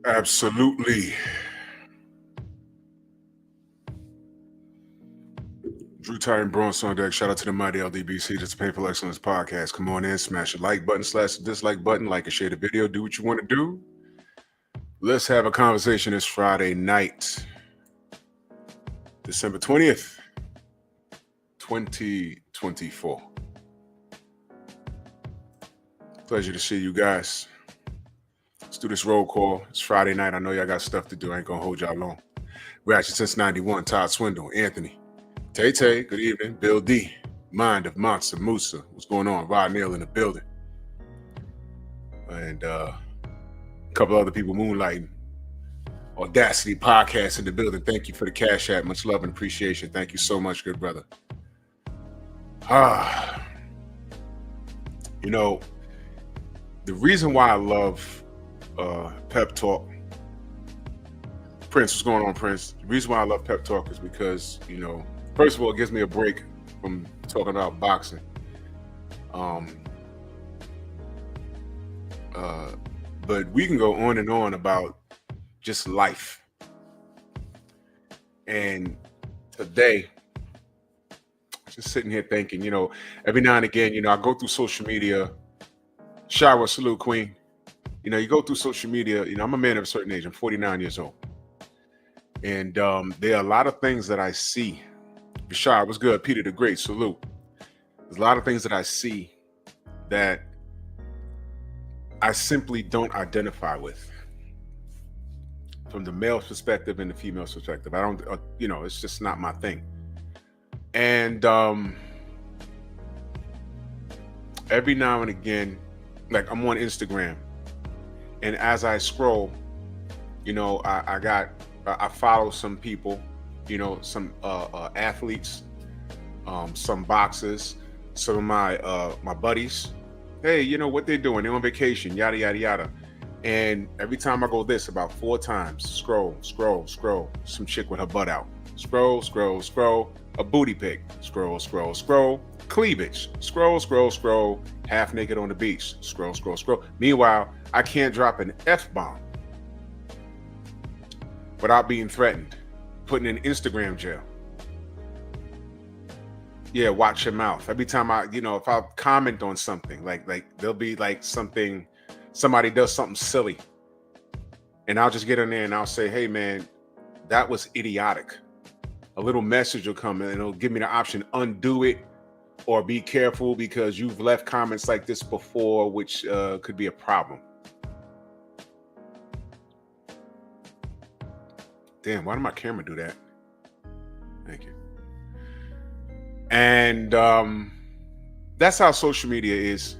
Absolutely. Drew Titan Bronson on deck. Shout out to the mighty LDBC. That's the Painful Excellence Podcast. Come on in, smash the like button, slash the dislike button, like and share the video. Do what you want to do. Let's have a conversation this Friday night, December 20th, 2024. Pleasure to see you guys. Let's do this roll call. It's Friday night. I know y'all got stuff to do. I ain't going to hold y'all long. Ratchet since 91. Todd Swindle. Anthony. Tay, good evening. Bill D. Mind of Monster Musa. What's going on? Rod Neal in the building. And a couple other people moonlighting. Audacity Podcast in the building. Thank you for the cash app. Much love and appreciation. Thank you so much, good brother. You know, the reason why I love Pep Talk. Prince, what's going on, Prince? The reason why I love Pep Talk is because, first of all, it gives me a break from talking about boxing. But we can go on and on about just life. And today, just sitting here thinking, every now and again, I go through social media. Shower, salute, Queen. You go through social media. I'm a man of a certain age. I'm 49 years old. And there are a lot of things that I see. Bashar, what's good? Peter the Great, salute. There's a lot of things that I see that I simply don't identify with from the male perspective and the female perspective. I don't, it's just not my thing. And every now and again, like I'm on Instagram, and as I scroll, I follow some people, some athletes, some boxers, some of my buddies. Hey, what they're doing? They're on vacation, yada, yada, yada. And every time I go about 4 times, scroll, some chick with her butt out. Scroll, a booty pic. Scroll, cleavage. Scroll, half naked on the beach. Scroll. Meanwhile, I can't drop an F-bomb without being threatened, putting in Instagram jail. Yeah, watch your mouth. Every time if I comment on something, like there'll be like somebody does something silly, and I'll just get in there and I'll say, hey man, that was idiotic. A little message will come and it'll give me the option, undo it, or be careful because you've left comments like this before, which could be a problem. Damn, why did my camera do that? Thank you. And that's how social media is.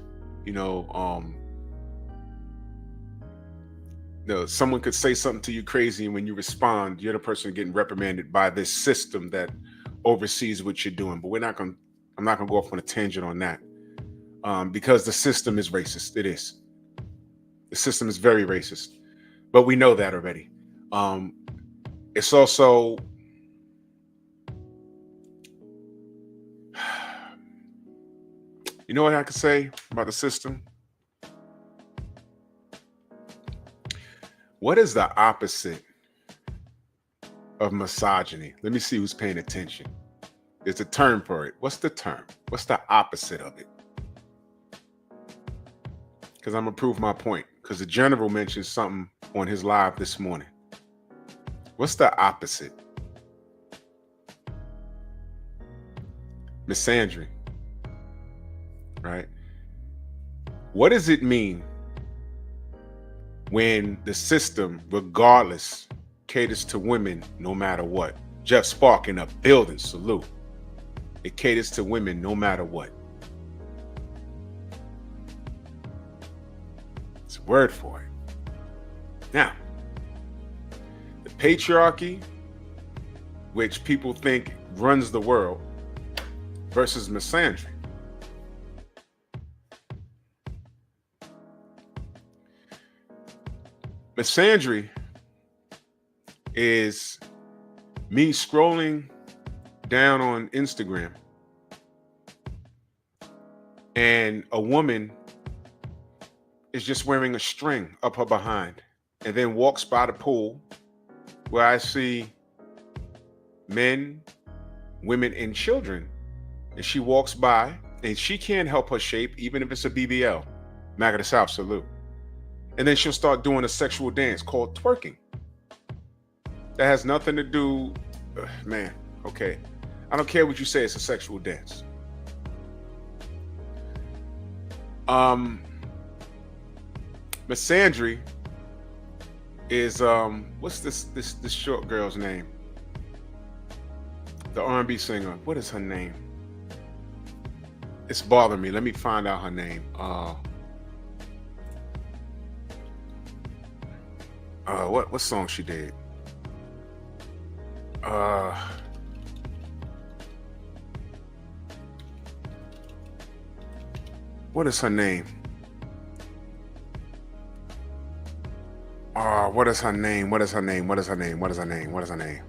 Someone could say something to you crazy, and when you respond, you're the person getting reprimanded by this system that oversees what you're doing. But I'm not gonna go off on a tangent on that, because the system is racist. It is. The system is very racist, but we know that already. It's also, you know what I could say about the system? What is the opposite of misogyny? Let me see who's paying attention. There's a term for it. What's the term? What's the opposite of it? Because I'm going to prove my point. Because the general mentioned something on his live this morning. What's the opposite? Misandry. Right? What does it mean when the system, regardless, caters to women no matter what? Jeff Spark in a building, salute. It caters to women no matter what. It's a word for it. Now, the patriarchy, which people think runs the world, versus misandry. Misandry is me scrolling down on Instagram and a woman is just wearing a string up her behind and then walks by the pool where I see men, women, and children. And she walks by and she can't help her shape, even if it's a BBL. Mac of the South, salute. And then she'll start doing a sexual dance called twerking. That has nothing to do, man, okay. I don't care what you say, it's a sexual dance. Misandry is what's this short girl's name? The R&B singer. What is her name? It's bothering me. Let me find out her name. What song she did? What is her name? What is her name? What is her name? What is her name? What is her name? What is her name?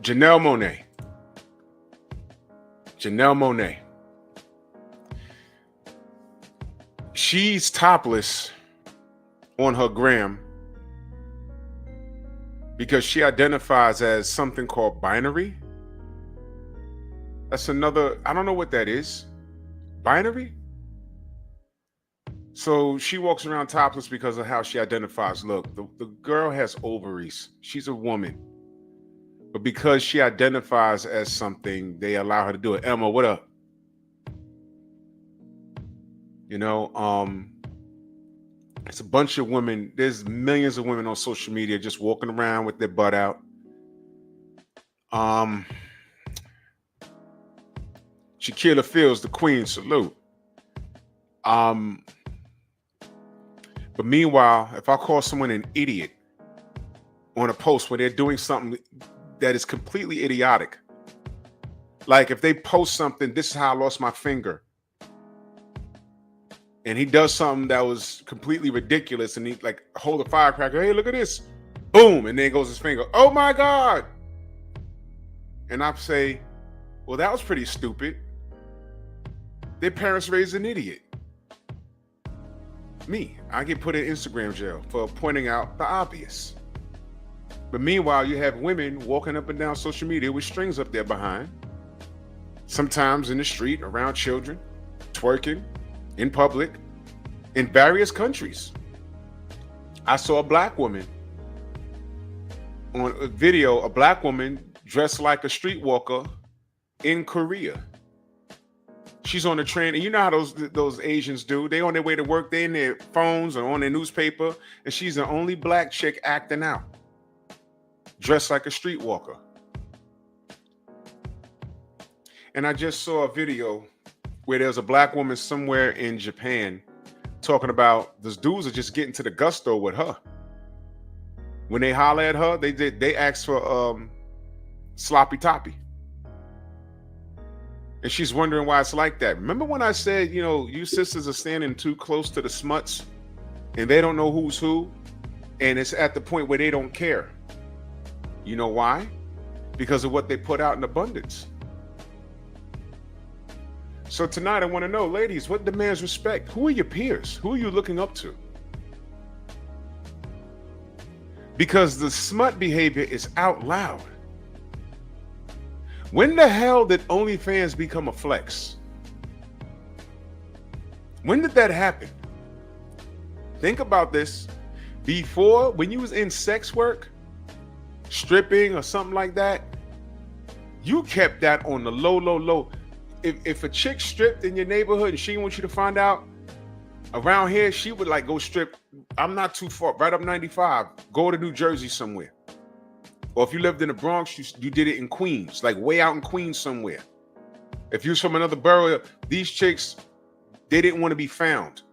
Janelle Monáe. Janelle Monáe. She's topless on her gram because she identifies as something called binary. That's another, I don't know what that is. Binary? So she walks around topless because of how she identifies. Look, the girl has ovaries. She's a woman. But because she identifies as something, they allow her to do it. Emma, what up? You know, it's a bunch of women. There's millions of women on social media just walking around with their butt out. Shaquilla Fields, the queen, salute. But meanwhile, if I call someone an idiot on a post where they're doing something that is completely idiotic, like if they post something, this is how I lost my finger, and he does something that was completely ridiculous, and he like hold a firecracker, hey, look at this, boom, and then goes his finger, oh my God. And I say, well, that was pretty stupid. Their parents raised an idiot. Me, I get put in Instagram jail for pointing out the obvious. But meanwhile, you have women walking up and down social media with strings up there behind, sometimes in the street, around children, twerking, in public, in various countries. I saw a black woman on a video, a black woman dressed like a streetwalker in Korea. She's on the train, and you know how those Asians do. They on their way to work, they in their phones or on their newspaper, and she's the only black chick acting out, dressed like a streetwalker. And I just saw a video where there's a black woman somewhere in Japan talking about those dudes are just getting to the gusto with her. When they holler at her, they ask for sloppy toppy. And she's wondering why it's like that. Remember when I said, you know, you sisters are standing too close to the smuts and they don't know who's who, and it's at the point where they don't care. You know why? Because of what they put out in abundance. So tonight I want to know, ladies, what demands respect? Who are your peers? Who are you looking up to? Because the smut behavior is out loud. When the hell did OnlyFans become a flex? When did that happen? Think about this. Before, when you was in sex work, stripping or something like that, you kept that on the low. If a chick stripped in your neighborhood and she didn't want you to find out, around here, she would like go strip. I'm not too far, right up 95, go to New Jersey somewhere. Or if you lived in the Bronx, you did it in Queens, like way out in Queens somewhere. If you was from another borough, these chicks, they didn't want to be found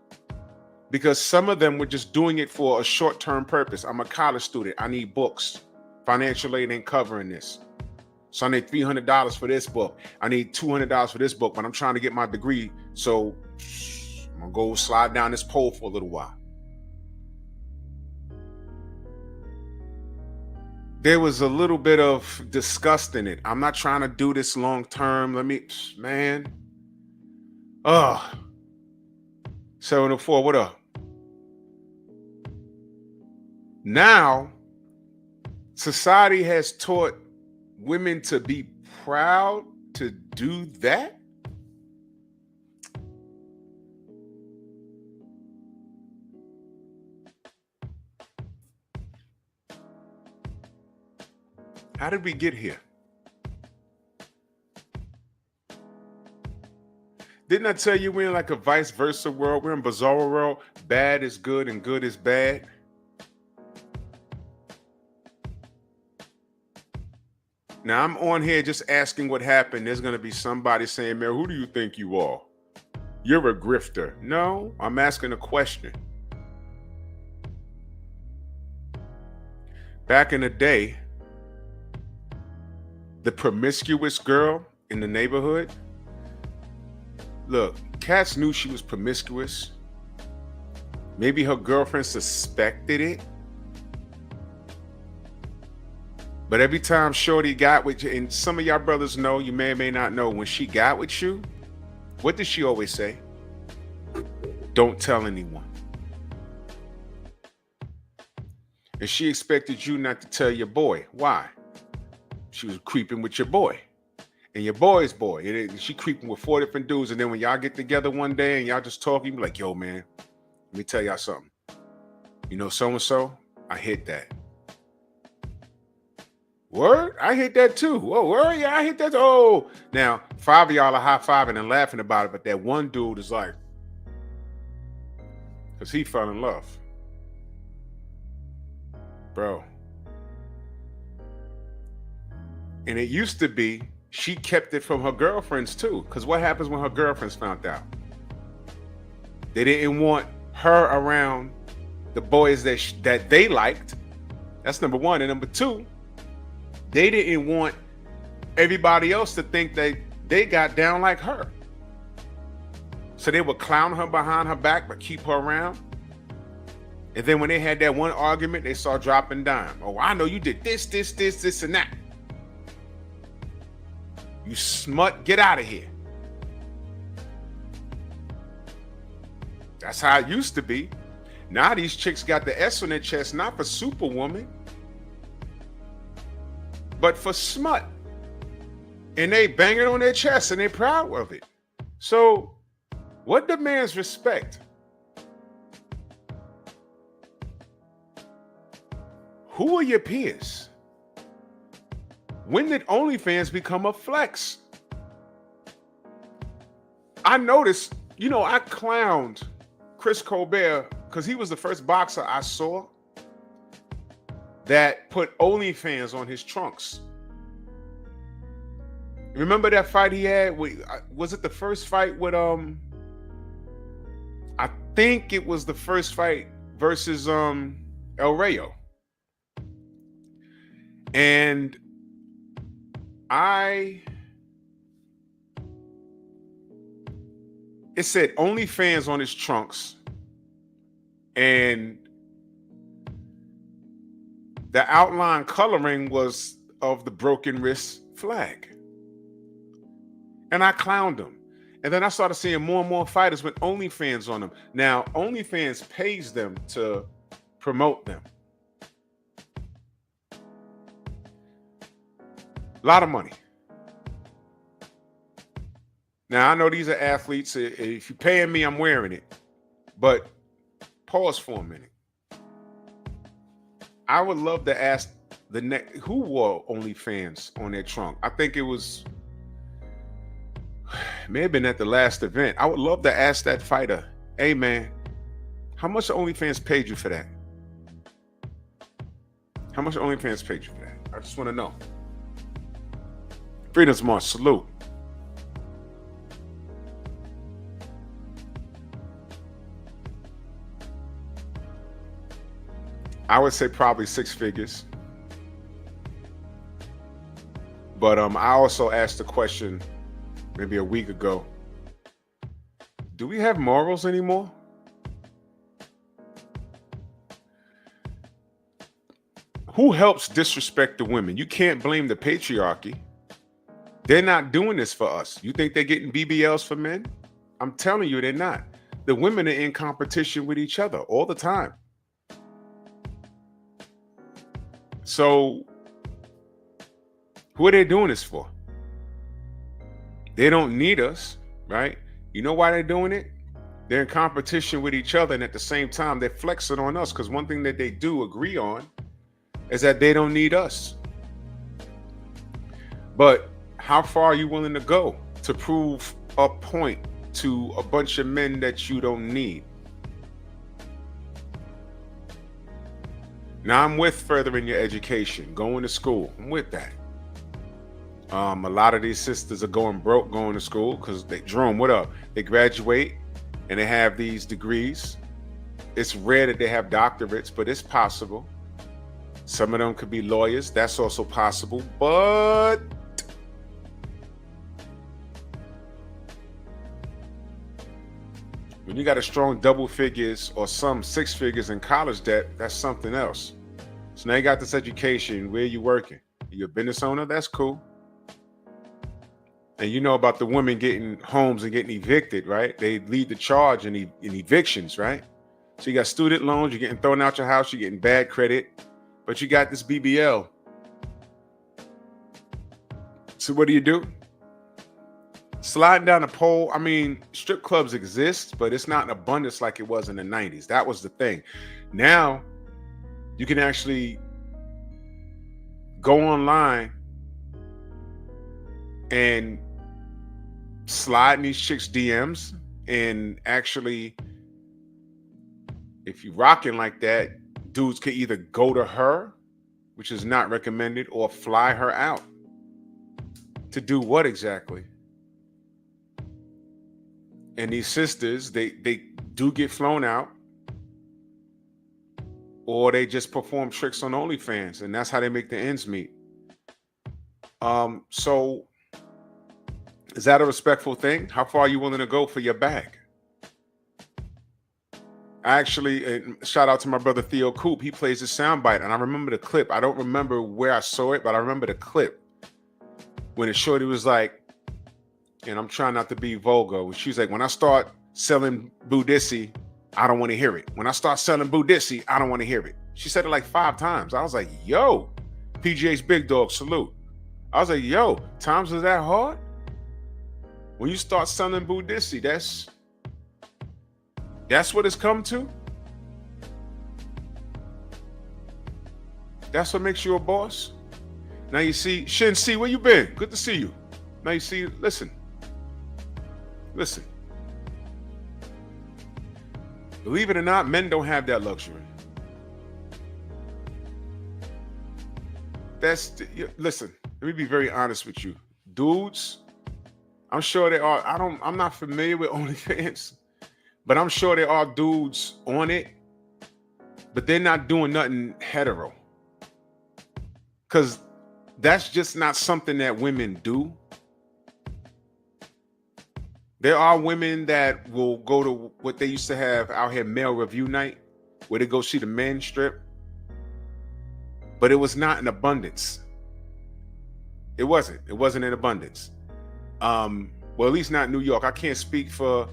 because some of them were just doing it for a short-term purpose. I'm a college student. I need books. Financial aid ain't covering this. So I need $300 for this book. I need $200 for this book, but I'm trying to get my degree. So I'm going to go slide down this pole for a little while. there was a little bit of disgust in it. I'm not trying to do this long term. Man. Oh, 704, what up? Now, society has taught women to be proud to do that. How did we get here? Didn't I tell you we're in like a vice versa world? We're in bizarre world. Bad is good and good is bad. Now I'm on here just asking what happened. There's going to be somebody saying, man, who do you think you are? You're a grifter. No, I'm asking a question. Back in the day, the promiscuous girl in the neighborhood, look, cats knew she was promiscuous. Maybe her girlfriend suspected it. But every time Shorty got with you, and some of y'all brothers know, you may or may not know, when she got with you, what did she always say? Don't tell anyone. And she expected you not to tell your boy. Why? She was creeping with your boy. And your boy's boy. And she creeping with 4 different dudes. And then when y'all get together one day and y'all just talking, you be like, yo, man, let me tell y'all something. You know so-and-so? I hit that. Word? I hit that too. Whoa, word? Yeah, I hit that. Oh, now 5 of y'all are high-fiving and laughing about it, but that one dude is like, because he fell in love. Bro. And it used to be she kept it from her girlfriends too. Because what happens when her girlfriends found out? They didn't want her around the boys that they liked. That's number one. And number two, they didn't want everybody else to think that they got down like her. So they would clown her behind her back, but keep her around. And then when they had that one argument, they saw dropping dime. Oh, I know you did this, and that. You smut, get out of here. That's how it used to be. Now these chicks got the S on their chest, not for superwoman, but for smut. And they bang it on their chest and they're proud of it. So what demands respect? Who are your peers? When did OnlyFans become a flex? I noticed, I clowned Chris Colbert because he was the first boxer I saw that put OnlyFans on his trunks. Remember that fight he had? Was it the first fight with I think it was the first fight versus El Rayo. And it said OnlyFans on his trunks, and the outline coloring was of the broken wrist flag. And I clowned him. And then I started seeing more and more fighters with OnlyFans on them. Now, OnlyFans pays them to promote them. A lot of money. Now, I know these are athletes. If you're paying me, I'm wearing it. But pause for a minute. I would love to ask who wore OnlyFans on their trunk. I think it may have been at the last event. I would love to ask that fighter, hey man, how much OnlyFans paid you for that? How much OnlyFans paid you for that? I just want to know. Freedom's March, salute. I would say probably 6 figures. But I also asked the question maybe a week ago, do we have morals anymore? Who helps disrespect the women? You can't blame the patriarchy. They're not doing this for us. You think they're getting BBLs for men? I'm telling you, they're not. The women are in competition with each other all the time. So who are they doing this for? They don't need us, right? You know why they're doing it? They're in competition with each other, and at the same time, they're flexing on us, because one thing that they do agree on is that they don't need us. But how far are you willing to go to prove a point to a bunch of men that you don't need? Now, I'm with furthering your education, going to school. I'm with that. A lot of these sisters are going broke going to school because Jerome, what up? They graduate and they have these degrees. It's rare that they have doctorates, but it's possible. Some of them could be lawyers. That's also possible. But when you got a strong double figures or some six figures in college debt, that's something else. So now you got this education. Where are you working? You're a business owner? That's cool. And you know about the women getting homes and getting evicted, right? They lead the charge in evictions, right? So you got student loans, you're getting thrown out your house, you're getting bad credit, but you got this BBL. So what do? Sliding down a pole. I mean, strip clubs exist, but it's not in abundance like it was in the 90s. That was the thing. Now, you can actually go online and slide in these chicks' DMs, and actually, if you rocking like that, dudes can either go to her, which is not recommended, or fly her out. To do what exactly? And these sisters, they do get flown out, or they just perform tricks on OnlyFans, and that's how they make the ends meet. So is that a respectful thing? How far are you willing to go for your bag? Actually, shout out to my brother Theo Coop. He plays a soundbite, and I remember the clip. I don't remember where I saw it, but I remember the clip when the shorty was like, and I'm trying not to be vulgar, she's like, when I start selling Budissi, I don't want to hear it. When I start selling Budissi, I don't want to hear it. She said it like 5 times. I was like, yo, PGA's big dog, salute. I was like, yo, times is that hard? When you start selling Budissi, that's what it's come to? That's what makes you a boss? Now you see, Shin C, where you been? Good to see you. Now you see, listen. Believe it or not, men don't have that luxury. Listen, let me be very honest with you. Dudes, I'm sure there are, I'm not familiar with OnlyFans, but I'm sure there are dudes on it, but they're not doing nothing hetero. Because that's just not something that women do. There are women that will go to what they used to have out here, male review night, where they go see the men strip. But it was not in abundance. It wasn't in abundance. Well, at least not New York. I can't speak for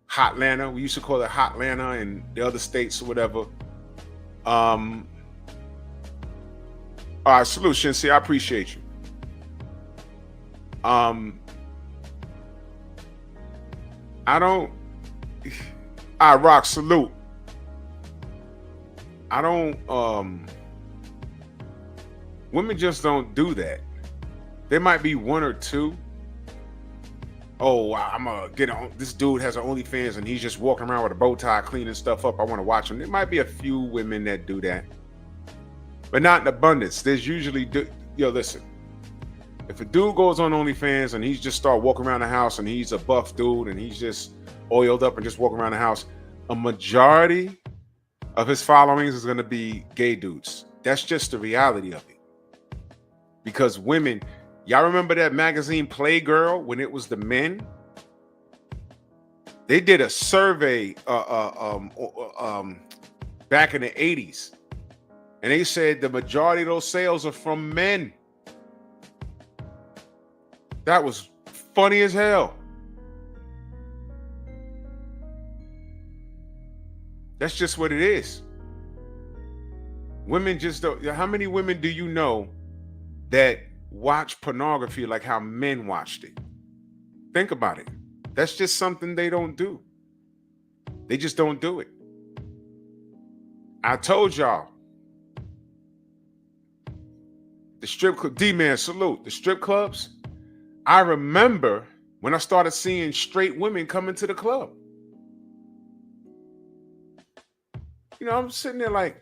Hotlanta. We used to call it Hotlanta and the other states or whatever. All right, salute, Shinsi. I appreciate you. I don't. I rock, salute. I don't. Women just don't do that. There might be one or two. Oh, I'm gonna get on. This dude has an OnlyFans and he's just walking around with a bow tie, cleaning stuff up. I want to watch him. There might be a few women that do that, but not in abundance. There's usually, listen. If a dude goes on OnlyFans and he's just start walking around the house and he's a buff dude and he's just oiled up and just walking around the house, a majority of his followings is going to be gay dudes. That's just the reality of it. Because women, y'all remember that magazine Playgirl when it was the men? They did a survey back in the 80s. And they said the majority of those sales are from men. That was funny as hell. That's just what it is. Women just don't. How many women do you know that watch pornography like how men watched it? Think about it. That's just something they don't do. They just don't do it. I told y'all. The strip club, D-Man, salute. The strip clubs. I remember when I started seeing straight women come into the club. You know, I'm sitting there like,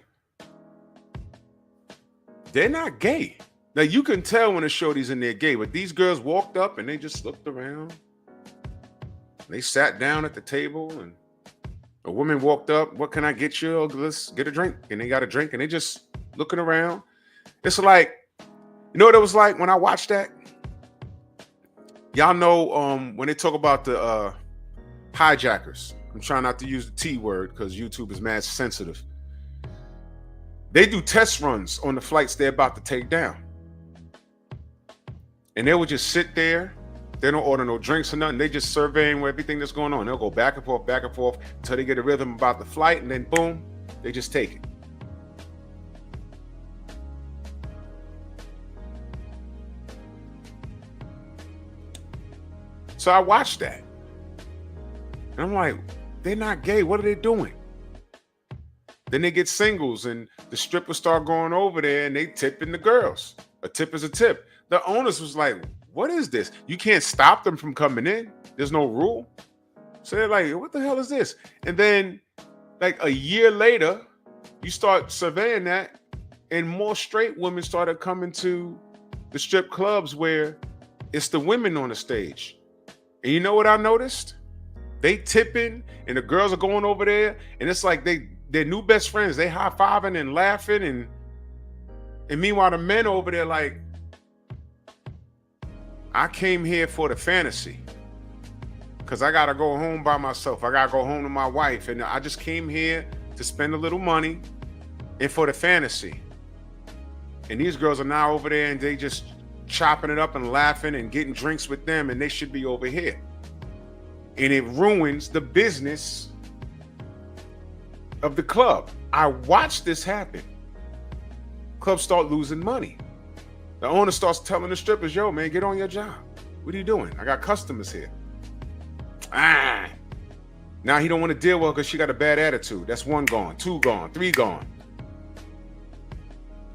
they're not gay. Now, you can tell when a shorty's in there gay, but these girls walked up and they just looked around. They sat down at the table and a woman walked up. What can I get you? Oh, let's get a drink. And they got a drink and they just looking around. It's like, you know what it was like when I watched that? Y'all know when they talk about the hijackers. I'm trying not to use the T word because YouTube is mad sensitive. They do test runs on the flights they're about to take down. And they would just sit there. They don't order no drinks or nothing. They just surveying everything that's going on. They'll go back and forth until they get a rhythm about the flight. And then boom, they just take it. So I watched that. And I'm like, they're not gay. What are they doing? Then they get singles and the strippers start going over there and they tipping the girls. A tip is a tip. The owners was like, what is this? You can't stop them from coming in. There's no rule. So they're like, what the hell is this? And then like a year later, you start surveying that and more straight women started coming to the strip clubs where it's the women on the stage. And you know what I noticed? They tipping and the girls are going over there and it's like they're new best friends. They high-fiving and laughing and meanwhile the men over there like, I came here for the fantasy because I got to go home by myself. I got to go home to my wife and I just came here to spend a little money and for the fantasy. And these girls are now over there and they just chopping it up and laughing and getting drinks with them and they should be over here. And it ruins the business of the club. I watched this happen. Clubs start losing money. The owner starts telling the strippers, yo, man, get on your job. What are you doing? I got customers here. Now he don't want to deal with her because she got a bad attitude. That's 1 gone, 2 gone, 3 gone.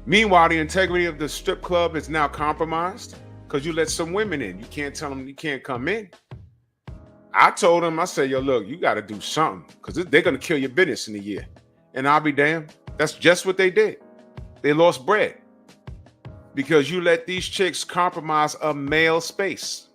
Meanwhile, the integrity of the strip club is now compromised because you let some women in. You can't tell them you can't come in. I told him, I said, yo, look, you got to do something because they're going to kill your business in a year. And I'll be damned. That's just what they did. They lost bread because you let these chicks compromise a male space.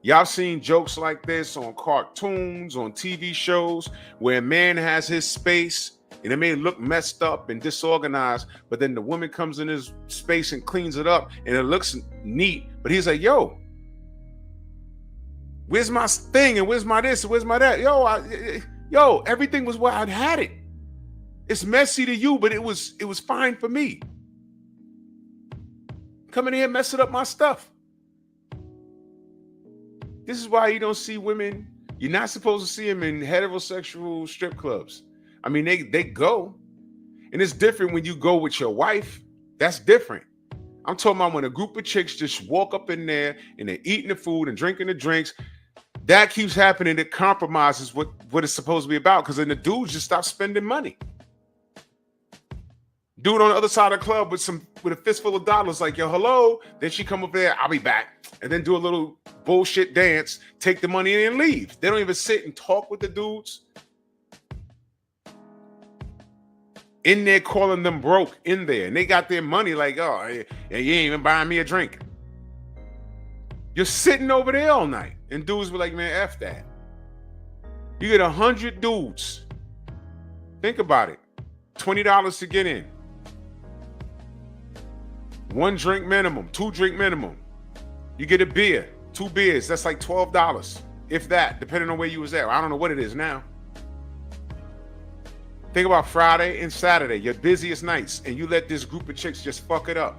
Y'all seen jokes like this on cartoons, on TV shows, where a man has his space and it may look messed up and disorganized, but then the woman comes in his space and cleans it up and it looks neat. But he's like, yo, where's my thing and where's my this and where's my that? Yo, everything was where I'd had it. It's messy to you, but it was fine for me. Come in here messing up my stuff. This is why you don't see women. You're not supposed to see them in heterosexual strip clubs. I mean, they go. And it's different when you go with your wife. That's different. I'm talking about when a group of chicks just walk up in there and they're eating the food and drinking the drinks. That keeps happening. It compromises what it's supposed to be about because then the dudes just stop spending money. Dude on the other side of the club with a fistful of dollars like, yo, hello. Then she come up there, I'll be back. And then do a little bullshit dance, take the money and leave. They don't even sit and talk with the dudes. In there calling them broke in there. And they got their money like, oh, you ain't even buying me a drink. You're sitting over there all night. And dudes were like, man, F that. You get 100 dudes. Think about it. $20 to get in. 1 drink minimum, 2 drink minimum. You get a beer, 2 beers. That's like $12. If that, depending on where you was at. I don't know what it is now. Think about Friday and Saturday, your busiest nights, and you let this group of chicks just fuck it up.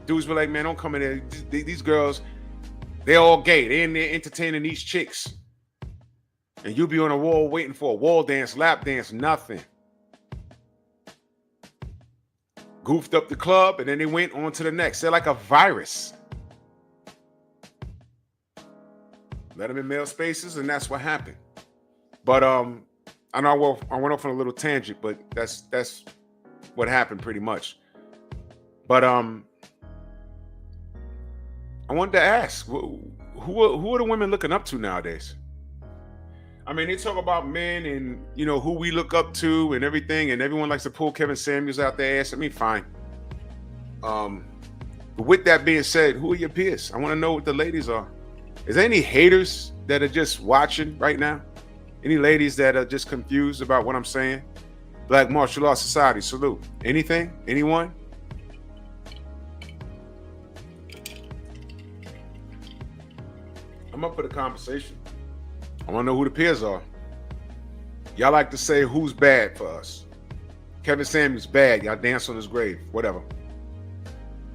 Dudes be like, man, don't come in there. These girls, they're all gay. They're in there entertaining these chicks. And you be on a wall waiting for a wall dance, lap dance, nothing. Goofed up the club, and then they went on to the next. They're like a virus. Let them in male spaces, and that's what happened. But I know I went off on a little tangent, but that's what happened pretty much. But I wanted to ask, who are the women looking up to nowadays? I mean, they talk about men and, you know, who we look up to and everything, and everyone likes to pull Kevin Samuels out their ass. I mean, fine. But with that being said, who are your peers? I want to know what the ladies are. Is there any haters that are just watching right now? Any ladies that are just confused about what I'm saying? Black Martial Arts Society, salute. Anything? Anyone? I'm up for the conversation. I want to know who the peers are. Y'all like to say who's bad for us. Kevin Samuels bad. Y'all dance on his grave. Whatever.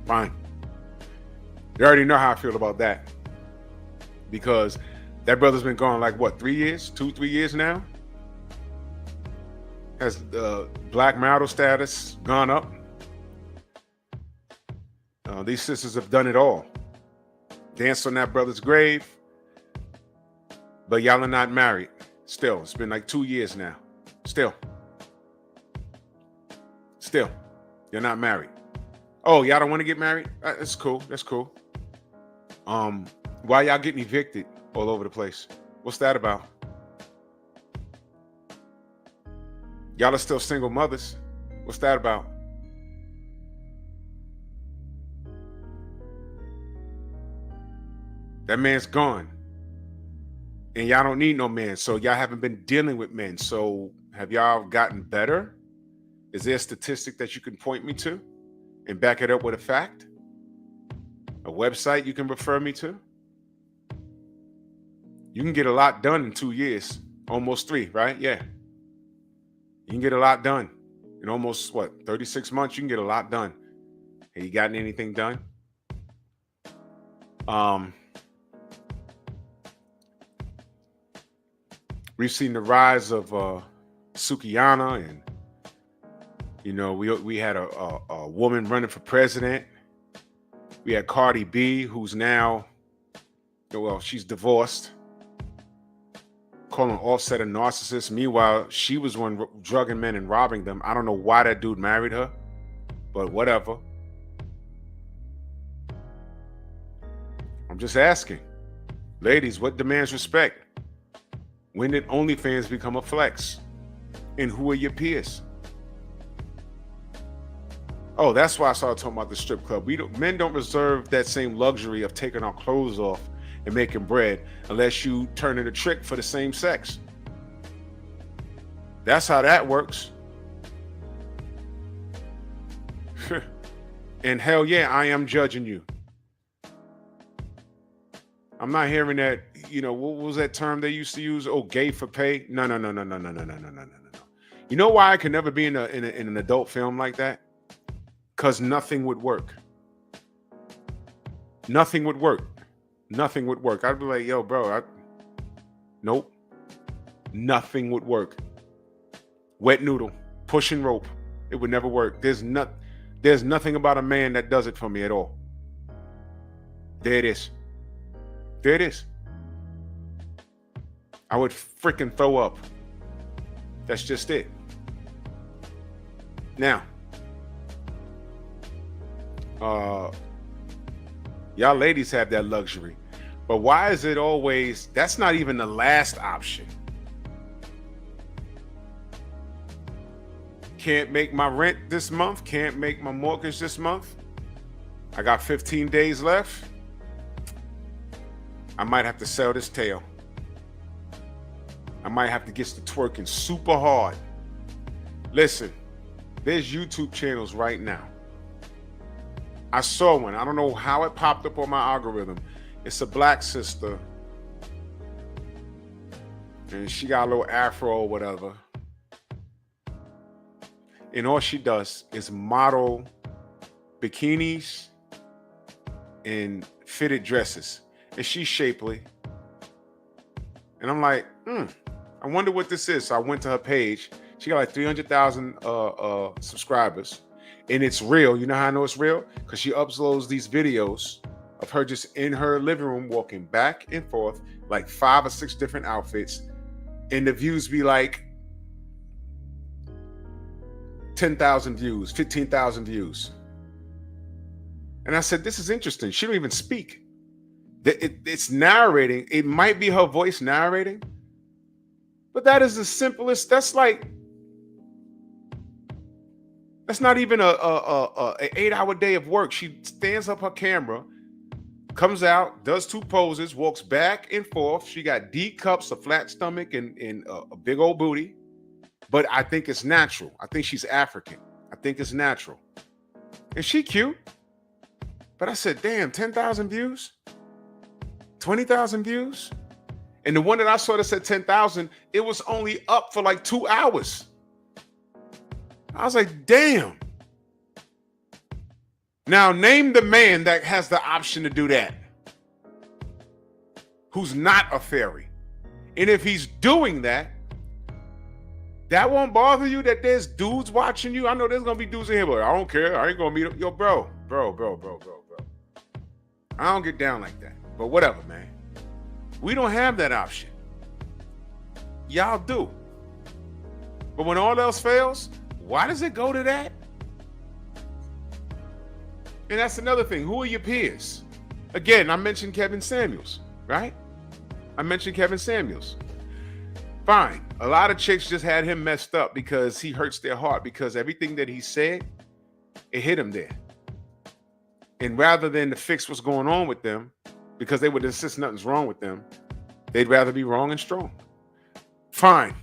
Fine. You already know how I feel about that. Because that brother's been gone like what, 3 years? 2-3 years now? Has the black marital status gone up? These sisters have done it all. Danced on that brother's grave. But y'all are not married. Still, it's been like 2 years now. Still, you're not married. Oh, y'all don't want to get married? That's cool. That's cool. Why y'all getting evicted all over the place? What's that about? Y'all are still single mothers. What's that about? That man's gone. And y'all don't need no man. So y'all haven't been dealing with men. So have y'all gotten better? Is there a statistic that you can point me to and back it up with a fact? A website you can refer me to? You can get a lot done in 2 years. Almost 3, right? Yeah. You can get a lot done. In almost, 36 months, you can get a lot done. Have you gotten anything done? We've seen the rise of Sukiyana, and we had a woman running for president. We had Cardi B, who's now, she's divorced, calling Offset a narcissist. Meanwhile, she was one drugging men and robbing them. I don't know why that dude married her, but whatever. I'm just asking. Ladies, what demands respect? When did OnlyFans become a flex? And who are your peers? Oh, that's why I started talking about the strip club. Men don't reserve that same luxury of taking our clothes off and making bread unless you turn in a trick for the same sex. That's how that works. And hell yeah, I am judging you. I'm not hearing that, what was that term they used to use? Oh, gay for pay? No. You know why I could never be in an adult film like that? Because nothing would work. Nothing would work. Nothing would work. I'd be like, yo, bro, nope. Nothing would work. Wet noodle, pushing rope. It would never work. There's nothing about a man that does it for me at all. There it is. There it is. I would freaking throw up. That's just it. Now, y'all ladies have that luxury. But why is it always, that's not even the last option. Can't make my rent this month. Can't make my mortgage this month. I got 15 days left. I might have to sell this tail. I might have to get to twerking super hard. Listen, there's YouTube channels right now. I saw one. I don't know how it popped up on my algorithm. It's a black sister. And she got a little afro or whatever. and all she does is model bikinis and fitted dresses, and she's shapely. And I'm like, I wonder what this is. So I went to her page. She got like 300,000 subscribers, and it's real. You know how I know it's real? Because she uploads these videos of her just in her living room walking back and forth, like 5 or 6 different outfits, and the views be like 10,000 views, 15,000 views. And I said, this is interesting. She don't even speak. It's narrating. It might be her voice narrating, but that is the simplest. That's not even an 8-hour day of work. She stands up her camera, comes out, does 2 poses, walks back and forth. She got D cups, a flat stomach, and a big old booty. But I think it's natural. I think she's African. I think it's natural. And she cute. But I said, damn, 10,000 views? 20,000 views? And the one that I saw that said 10,000, it was only up for like 2 hours. I was like, damn. Now name the man that has the option to do that, who's not a fairy. And if he's doing that, that won't bother you that there's dudes watching you. I know there's gonna be dudes in here, but I don't care. I ain't gonna meet them. Yo, bro. I don't get down like that. But whatever, man. We don't have that option. Y'all do. But when all else fails, why does it go to that? And that's another thing. Who are your peers? Again, I mentioned Kevin Samuels, right? I mentioned Kevin Samuels. Fine. A lot of chicks just had him messed up because he hurts their heart, because everything that he said, it hit him there. And rather than to fix what's going on with them, because they would insist nothing's wrong with them, they'd rather be wrong and strong. Fine.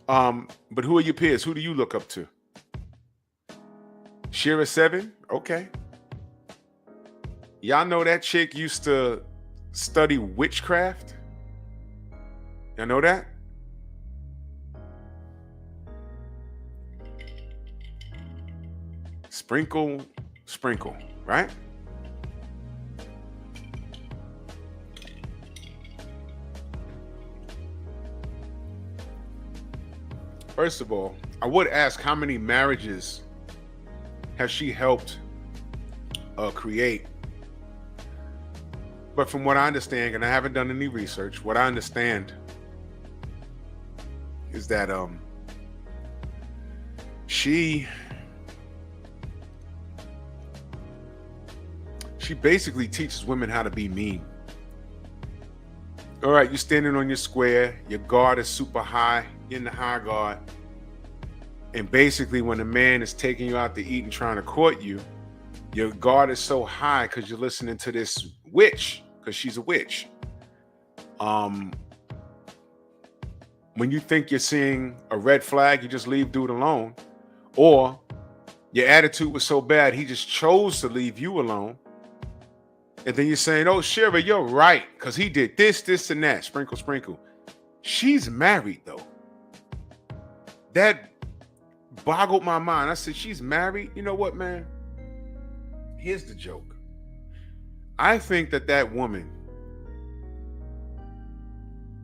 But who are your peers? Who do you look up to? Shira 7? Okay. Y'all know that chick used to study witchcraft? Y'all know that? Sprinkle, right? First of all, I would ask how many marriages has she helped create? But from what I understand, and I haven't done any research, what I understand is that she basically teaches women how to be mean. All right, you're standing on your square, your guard is super high, you're in the high guard. And basically when a man is taking you out to eat and trying to court you, your guard is so high because you're listening to this witch, because she's a witch. When you think you're seeing a red flag, you just leave dude alone. Or your attitude was so bad, he just chose to leave you alone. And then you're saying, oh, Shira, you're right, because he did this, and that. Sprinkle. She's married, though. That boggled my mind. I said, she's married? You know what, man? Here's the joke. I think that woman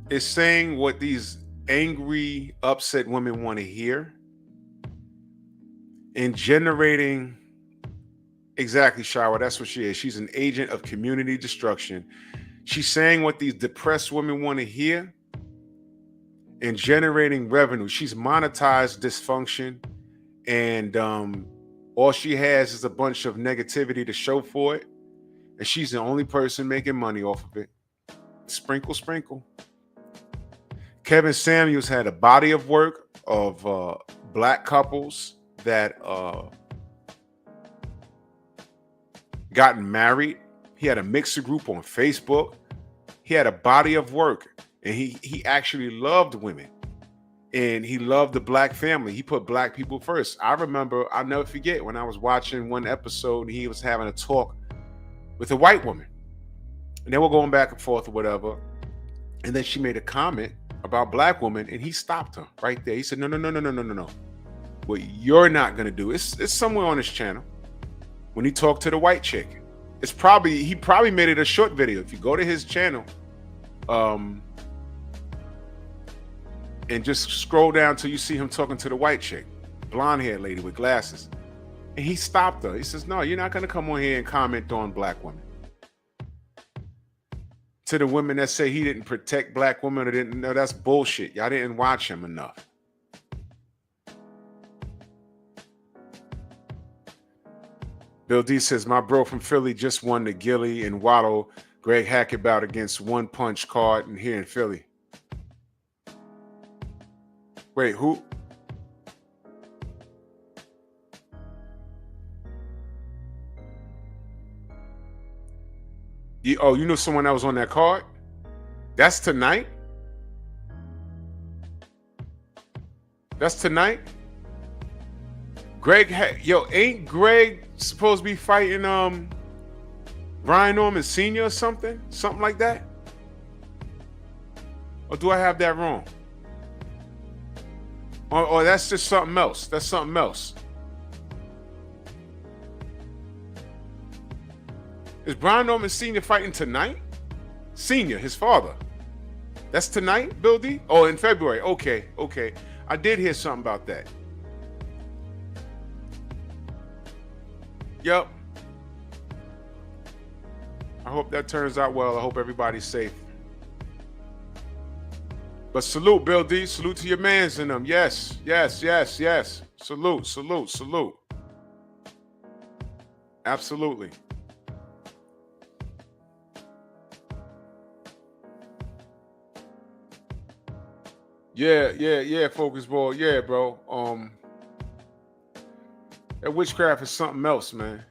is saying what these angry, upset women want to hear and generating. Exactly, Shira. That's what she is. She's an agent of community destruction. She's saying what these depressed women want to hear and generating revenue. She's monetized dysfunction, and all she has is a bunch of negativity to show for it. And she's the only person making money off of it. Sprinkle. Kevin Samuels had a body of work of black couples that gotten married. He had a mixer group on Facebook. He had a body of work, and he actually loved women, and he loved the black family. He put black people first. I remember, I'll never forget, when I was watching one episode, he was having a talk with a white woman, and they were going back and forth or whatever, and then she made a comment about black women, and he stopped her right there. He said, no. What you're not gonna do, it's somewhere on his channel. When he talked to the white chick, he probably made it a short video. If you go to his channel, and just scroll down till you see him talking to the white chick, blonde-haired lady with glasses. And he stopped her. He says, no, you're not going to come on here and comment on black women. To the women that say he didn't protect black women or didn't, no, that's bullshit. Y'all didn't watch him enough. Bill D says, my bro from Philly just won the Gilly and Waddle Greg Hackett bout against One Punch card and here in Philly. Wait, who? You know someone that was on that card? That's tonight? That's tonight? Ain't Greg supposed to be fighting Brian Norman Sr. or something? Something like that? Or do I have that wrong? Or that's just something else. That's something else. Is Brian Norman Sr. fighting tonight? Senior, his father. That's tonight, Bill D? Oh, in February. Okay. I did hear something about that. Yep. I hope that turns out well. I hope everybody's safe. But salute, Bill D. Salute to your mans in them. Yes. Salute. Absolutely. Yeah, Focus Ball. Yeah, bro. That witchcraft is something else, man.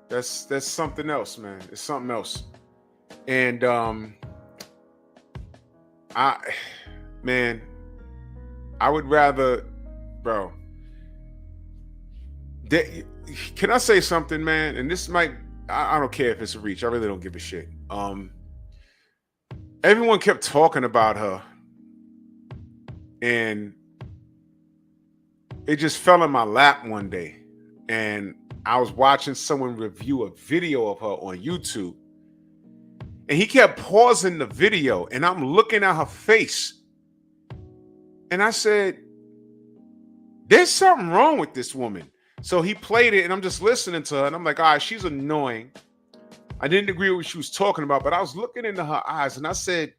That's something else, man. It's something else. And I would rather, bro. Can I say something, man? And this might, I don't care if it's a reach. I really don't give a shit. Everyone kept talking about her, and it just fell in my lap one day. And I was watching someone review a video of her on YouTube, and he kept pausing the video, and I'm looking at her face. And I said, there's something wrong with this woman. So he played it, and I'm just listening to her, and I'm like, all right, she's annoying. I didn't agree with what she was talking about, but I was looking into her eyes, and I said,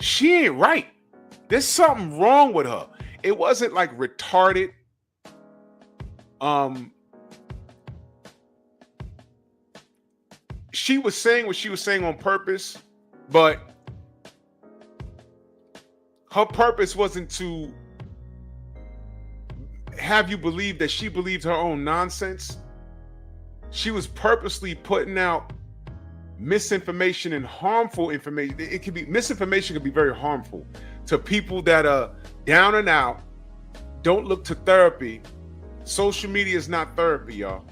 she ain't right. There's something wrong with her. It wasn't like retarded. She was saying what she was saying on purpose, but her purpose wasn't to have you believe that she believed her own nonsense. She was purposely putting out misinformation and harmful information. Misinformation can be very harmful to people that are down and out, don't look to therapy. Social media is not therapy, y'all.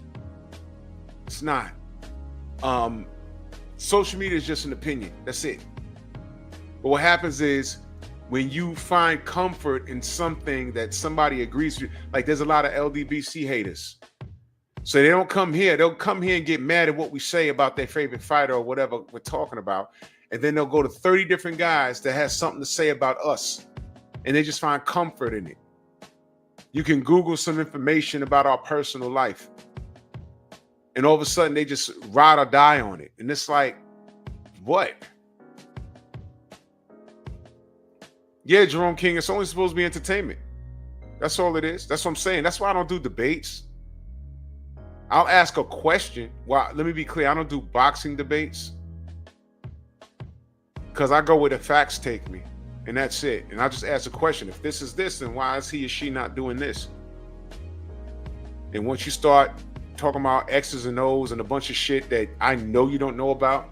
It's not. Social media is just an opinion. That's it. But what happens is when you find comfort in something that somebody agrees with, like there's a lot of LDBC haters. So they don't come here. They'll come here and get mad at what we say about their favorite fighter or whatever we're talking about. And then they'll go to 30 different guys that has something to say about us. And they just find comfort in it. You can Google some information about our personal life. And all of a sudden they just ride or die on it. And it's like, what? Yeah, Jerome King, it's only supposed to be entertainment. That's all it is. That's what I'm saying. That's why I don't do debates. I'll ask a question. Well, let me be clear. I don't do boxing debates. Because I go where the facts take me. And that's it. And I just ask a question. If this is this, then why is he or she not doing this? And once you start talking about X's and O's and a bunch of shit that I know you don't know about,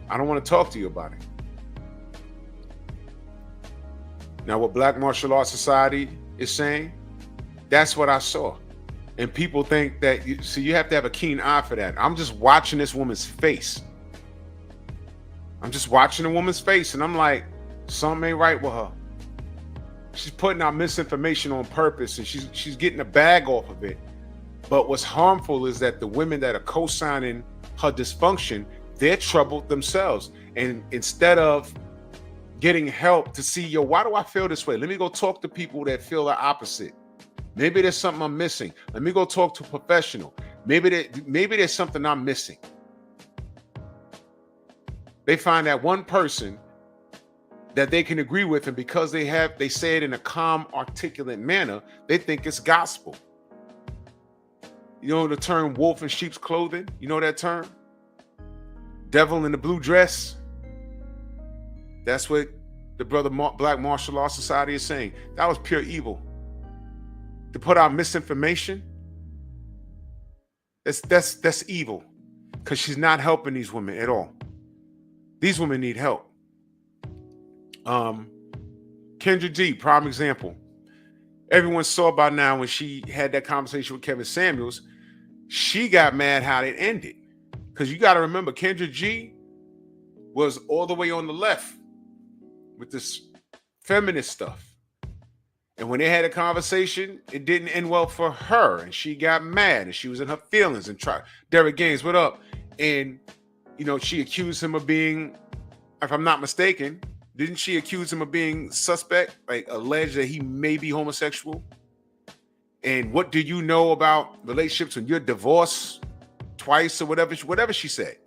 I don't want to talk to you about it. Now, what Black Martial Arts Society is saying, that's what I saw. And people think that, you have to have a keen eye for that. I'm just watching this woman's face. I'm just watching a woman's face, and I'm like, something ain't right with her. She's putting out misinformation on purpose, and she's getting a bag off of it. But what's harmful is that the women that are co-signing her dysfunction, they're troubled themselves. And instead of getting help to see, yo, why do I feel this way? Let me go talk to people that feel the opposite. Maybe there's something I'm missing. Let me go talk to a professional. Maybe there's something I'm missing. They find that one person that they can agree with, and because they say it in a calm, articulate manner, they think it's gospel. You know the term wolf in sheep's clothing? You know that term? Devil in the blue dress? That's what the Black Martial Law Society is saying. That was pure evil. To put out misinformation, that's evil, because she's not helping these women at all. These women need help. Kendra G, prime example. Everyone saw by now when she had that conversation with Kevin Samuels, she got mad how it ended. Because you got to remember, Kendra G was all the way on the left with this feminist stuff. And when they had a conversation, it didn't end well for her. And she got mad and she was in her feelings and tried. Derek Gaines, what up? And, she accused him of being, if I'm not mistaken, didn't she accuse him of being suspect, like alleged that he may be homosexual? And what do you know about relationships when you're divorced twice or whatever she said?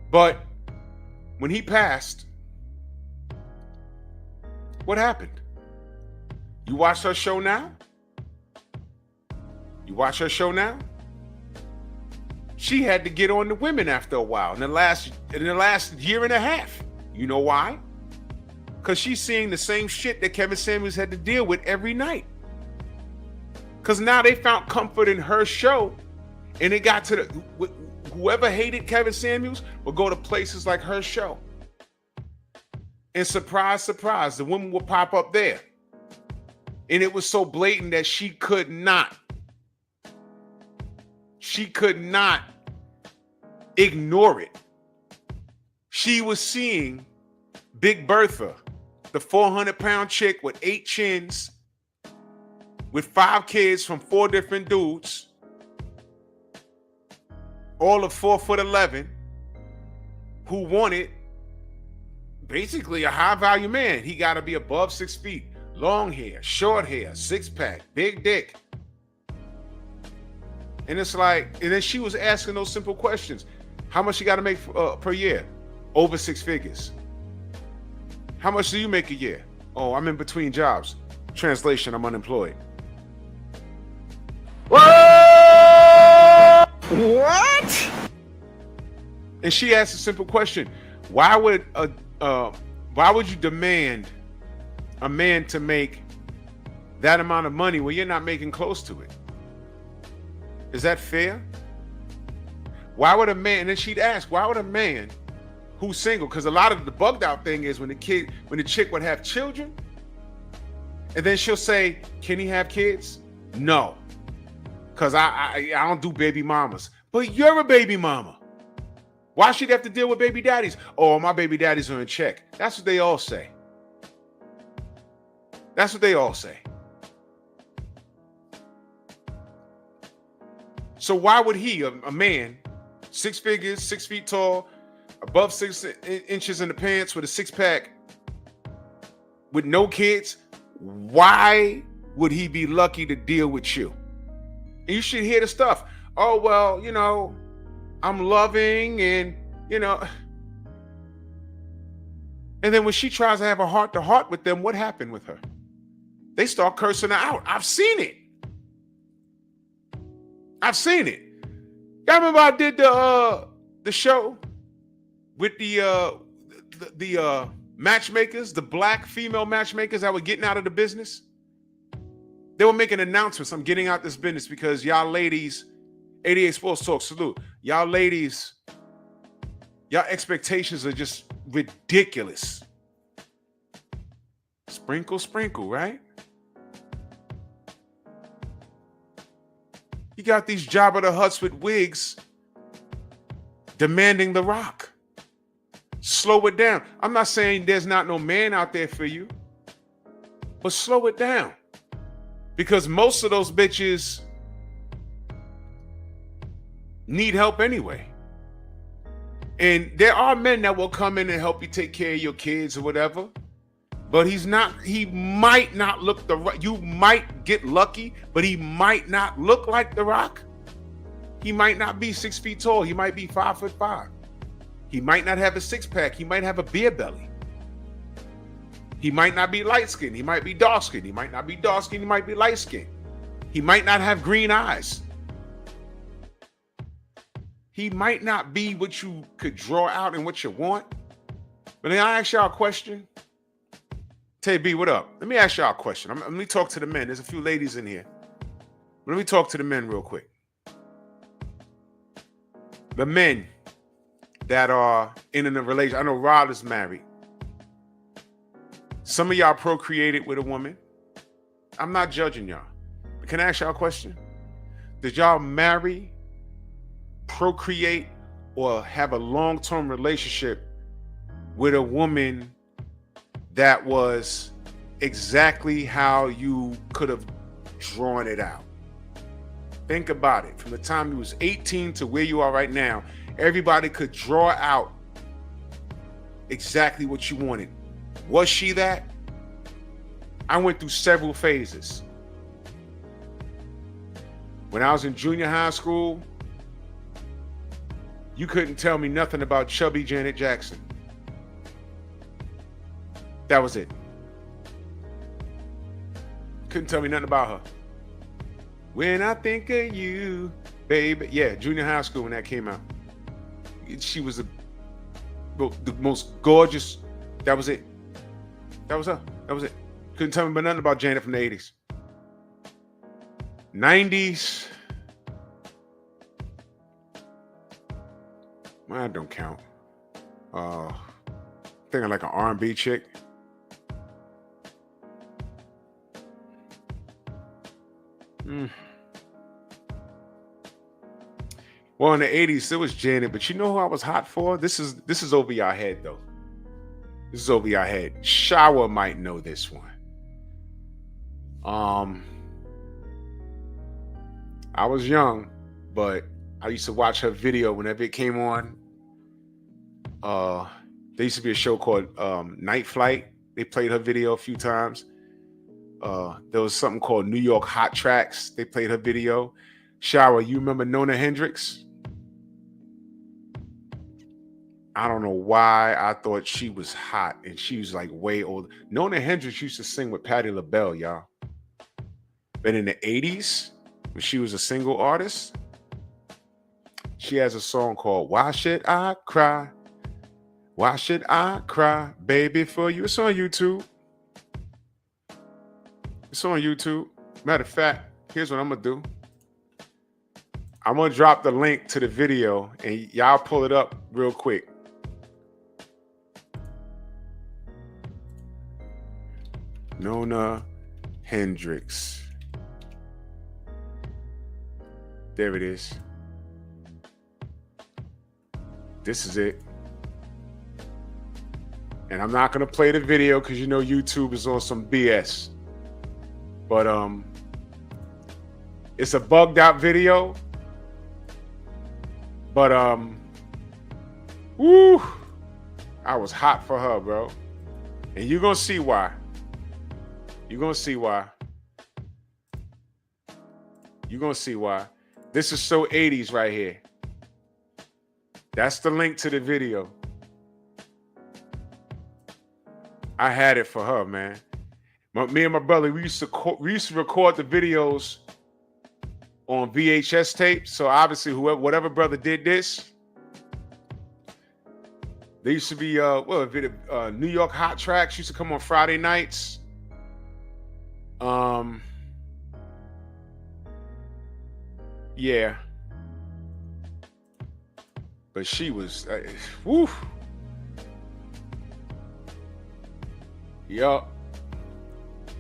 But when he passed, what happened? You watch her show now? She had to get on the women after a while in the last year and a half. You know why? Because she's seeing the same shit that Kevin Samuels had to deal with every night. Because now they found comfort in her show, and it got to whoever hated Kevin Samuels would go to places like her show. And surprise, surprise, the woman would pop up there. And it was so blatant that she could not ignore it. She was seeing Big Bertha, the 400-pound chick with 8 chins, with 5 kids from 4 different dudes, all of 4'11", who wanted basically a high-value man. He got to be above 6 feet, long hair, short hair, 6-pack, big dick. And it's like, and then she was asking those simple questions. How much you got to make per year? Over 6 figures. How much do you make a year? Oh, I'm in between jobs. Translation, I'm unemployed. What? And she asked a simple question. Why would you demand a man to make that amount of money when you're not making close to it? Is that fair? Why would a man, and then she'd ask, why would a man who's single, because a lot of the bugged out thing is when the chick would have children, and then she'll say, can he have kids? No, because I don't do baby mamas. But you're a baby mama. Why should you have to deal with baby daddies? Oh, my baby daddies are in check. That's what they all say. So why would he, a man, 6 figures, 6 feet tall, above 6 inches in the pants with a 6-pack, with no kids, why would he be lucky to deal with you? And you should hear the stuff. Oh, well, I'm loving and, And then when she tries to have a heart-to-heart with them, what happened with her? They start cursing her out. I've seen it. Y'all remember I did the show with the matchmakers, the black female matchmakers that were getting out of the business? They were making announcements. I'm getting out this business because y'all ladies, 88 Sports Talk, salute. Y'all ladies, y'all expectations are just ridiculous. Sprinkle, sprinkle, right? You got these Jabba the Hutts with wigs demanding The Rock. Slow it down. I'm not saying there's not no man out there for you, but slow it down. Because most of those bitches need help anyway. And there are men that will come in and help you take care of your kids or whatever. But he might not look you might get lucky, but he might not look like The Rock. He might not be 6 feet tall. He might be 5'5". He might not have a six-pack. He might have a beer belly. He might not be light-skinned. He might be dark-skinned. He might not be dark-skinned. He might be light-skinned. He might not have green eyes. He might not be what you could draw out and what you want. But then I ask y'all a question. Tay B, what up? Let me ask y'all a question. Let me talk to the men. There's a few ladies in here. Let me talk to the men real quick. The men that are in a relationship. I know Rod is married. Some of y'all procreated with a woman. I'm not judging y'all. But can I ask y'all a question? Did y'all marry, procreate, or have a long-term relationship with a woman that was exactly how you could have drawn it out? Think about it. From the time you was 18 to where you are right now, everybody could draw out exactly what you wanted. Was she that? I went through several phases. When I was in junior high school, you couldn't tell me nothing about chubby Janet Jackson. That was it. Couldn't tell me nothing about her. When I think of you, baby. Yeah, junior high school when that came out. She was the most gorgeous. That was it. That was her. That was it. Couldn't tell me nothing about Janet from the 80s. 90s. Well, that don't count. Thinking like an R&B chick. Well, in the 80s, it was Janet, but you know who I was hot for? This is over your head, though. This is over your head. Shower might know this one. I was young, but I used to watch her video whenever it came on. There used to be a show called Night Flight. They played her video a few times. There was something called New York Hot Tracks. They played her video. Shower, you remember Nona Hendryx? I don't know why I thought she was hot, and she was like way old. Nona Hendryx used to sing with Patti LaBelle, y'all. But in the 80s, when she was a single artist, she has a song called Why Should I Cry? Why should I cry, baby, for you? It's on YouTube. It's on YouTube. Matter of fact, here's what I'm going to do. I'm going to drop the link to the video, and y'all pull it up real quick. Nona Hendryx. There it is. This is it. And I'm not going to play the video because you know YouTube is on some BS. But it's a bugged out video. But woo, I was hot for her, bro. And you're going to see why. You're going to see why. You're going to see why. This is so 80s right here. That's the link to the video. I had it for her, man. Me and my brother, we used to record the videos on VHS tape. So obviously, whatever brother did this, they used to be New York Hot Tracks used to come on Friday nights. Yeah. But she was, woo. Yup.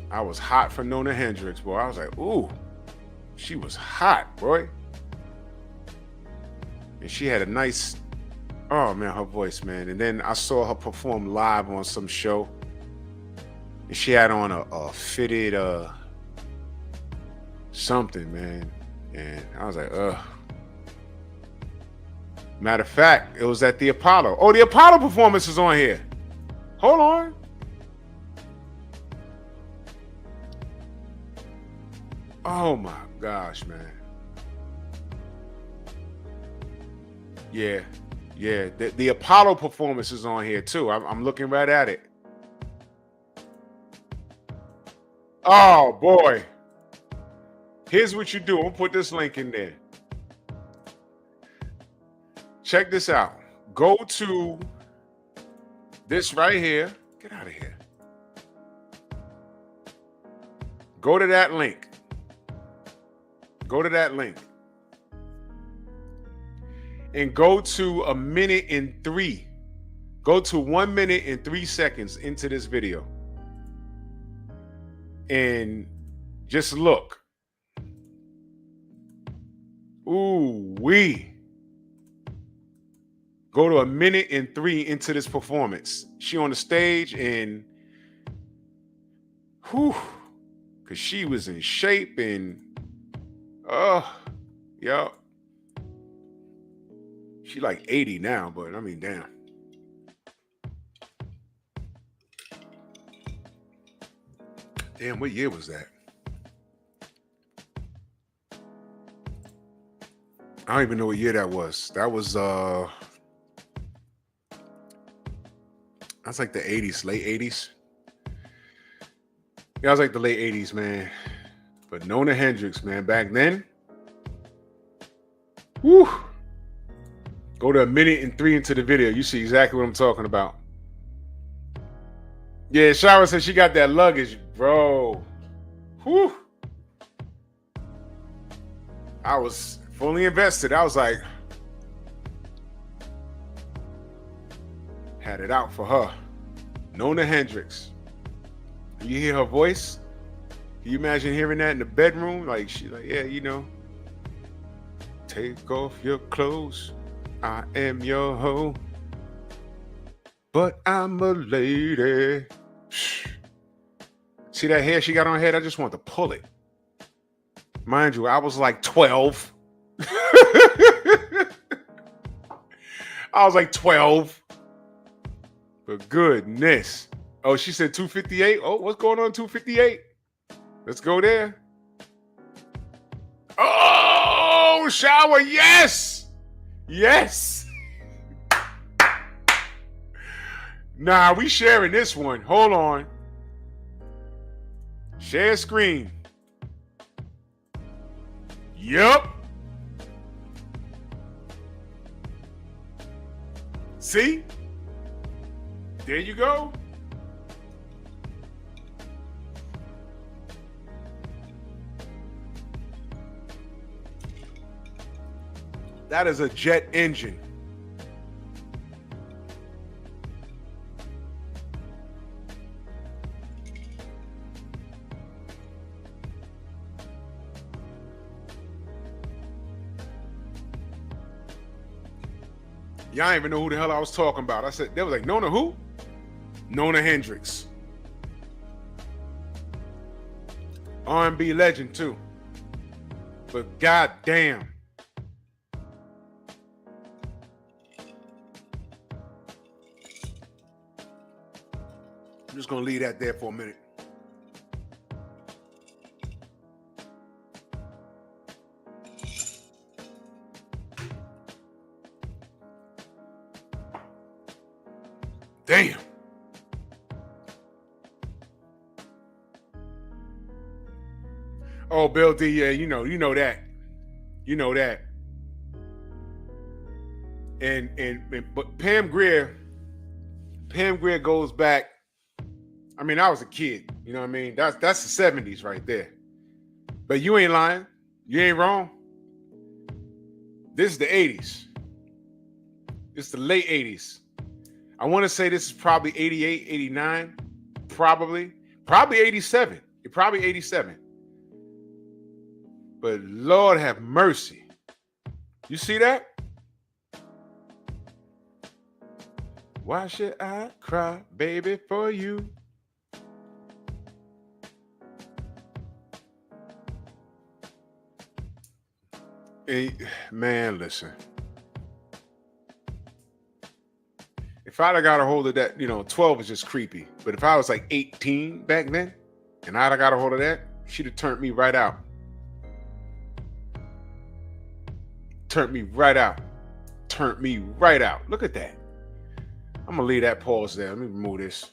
I was hot for Nona Hendryx, boy. I was like, ooh, she was hot, boy. And she had a nice Oh man, her voice, man. And then I saw her perform live on some show, and she had on a fitted something, man. And I was like, ugh. Matter of fact, it was at the Apollo. Oh, the Apollo performance is on here. Hold on. Oh my gosh, man. Yeah. Yeah. The Apollo performance is on here too. I'm looking right at it. Oh boy. Here's what you do. I'm gonna put this link in there. Check this out. Go to this right here. Get out of here. Go to that link. Go to that link. And go to 1:03. Go to 1 minute and 3 seconds into this video. And just look. Ooh, wee. Go to 1:03 into this performance. She on the stage and whew, because she was in shape and yeah. She like 80 now, but I mean, damn. Damn, what year was that? I don't even know what year that was. That was that's like the 80s, late 80s. Yeah, I was like the late 80s, man. But Nona Hendryx, man, back then. Whew. Go to 1:03 into the video. You see exactly what I'm talking about. Yeah, Shara said she got that luggage, bro. Whew. I was fully invested. I was like, had it out for her. Nona Hendryx. You hear her voice? Can you imagine hearing that in the bedroom? Like, she like, yeah, you know. Take off your clothes. I am your hoe. But I'm a lady. See that hair she got on her head? I just want to pull it. Mind you, I was like 12. I was like 12. But goodness. Oh, she said 258. Oh, what's going on 258? Let's go there. Oh, shower. Yes. Yes. Nah, we sharing this one. Hold on. Share screen. Yep. See? There you go. That is a jet engine. Y'all ain't even know who the hell I was talking about. I said, they was like, Nona who? Nona Hendryx. R&B legend too. But goddamn. I'm just gonna leave that there for a minute. Damn. Oh, Bill D, yeah, you know that. You know that. But Pam Grier goes back. I mean, I was a kid, you know what I mean? That's the 70s right there. But you ain't lying. You ain't wrong. This is the 80s. It's the late 80s. I want to say this is probably 88, 89. Probably 87. You're probably 87. But Lord have mercy. You see that? Why should I cry, baby, for you? Hey, man, listen. If I'd have got a hold of that, 12 was just creepy. But if I was like 18 back then, and I'd have got a hold of that, she'd have turned me right out. Turned me right out. Turned me right out. Look at that. I'm going to leave that pause there. Let me remove this.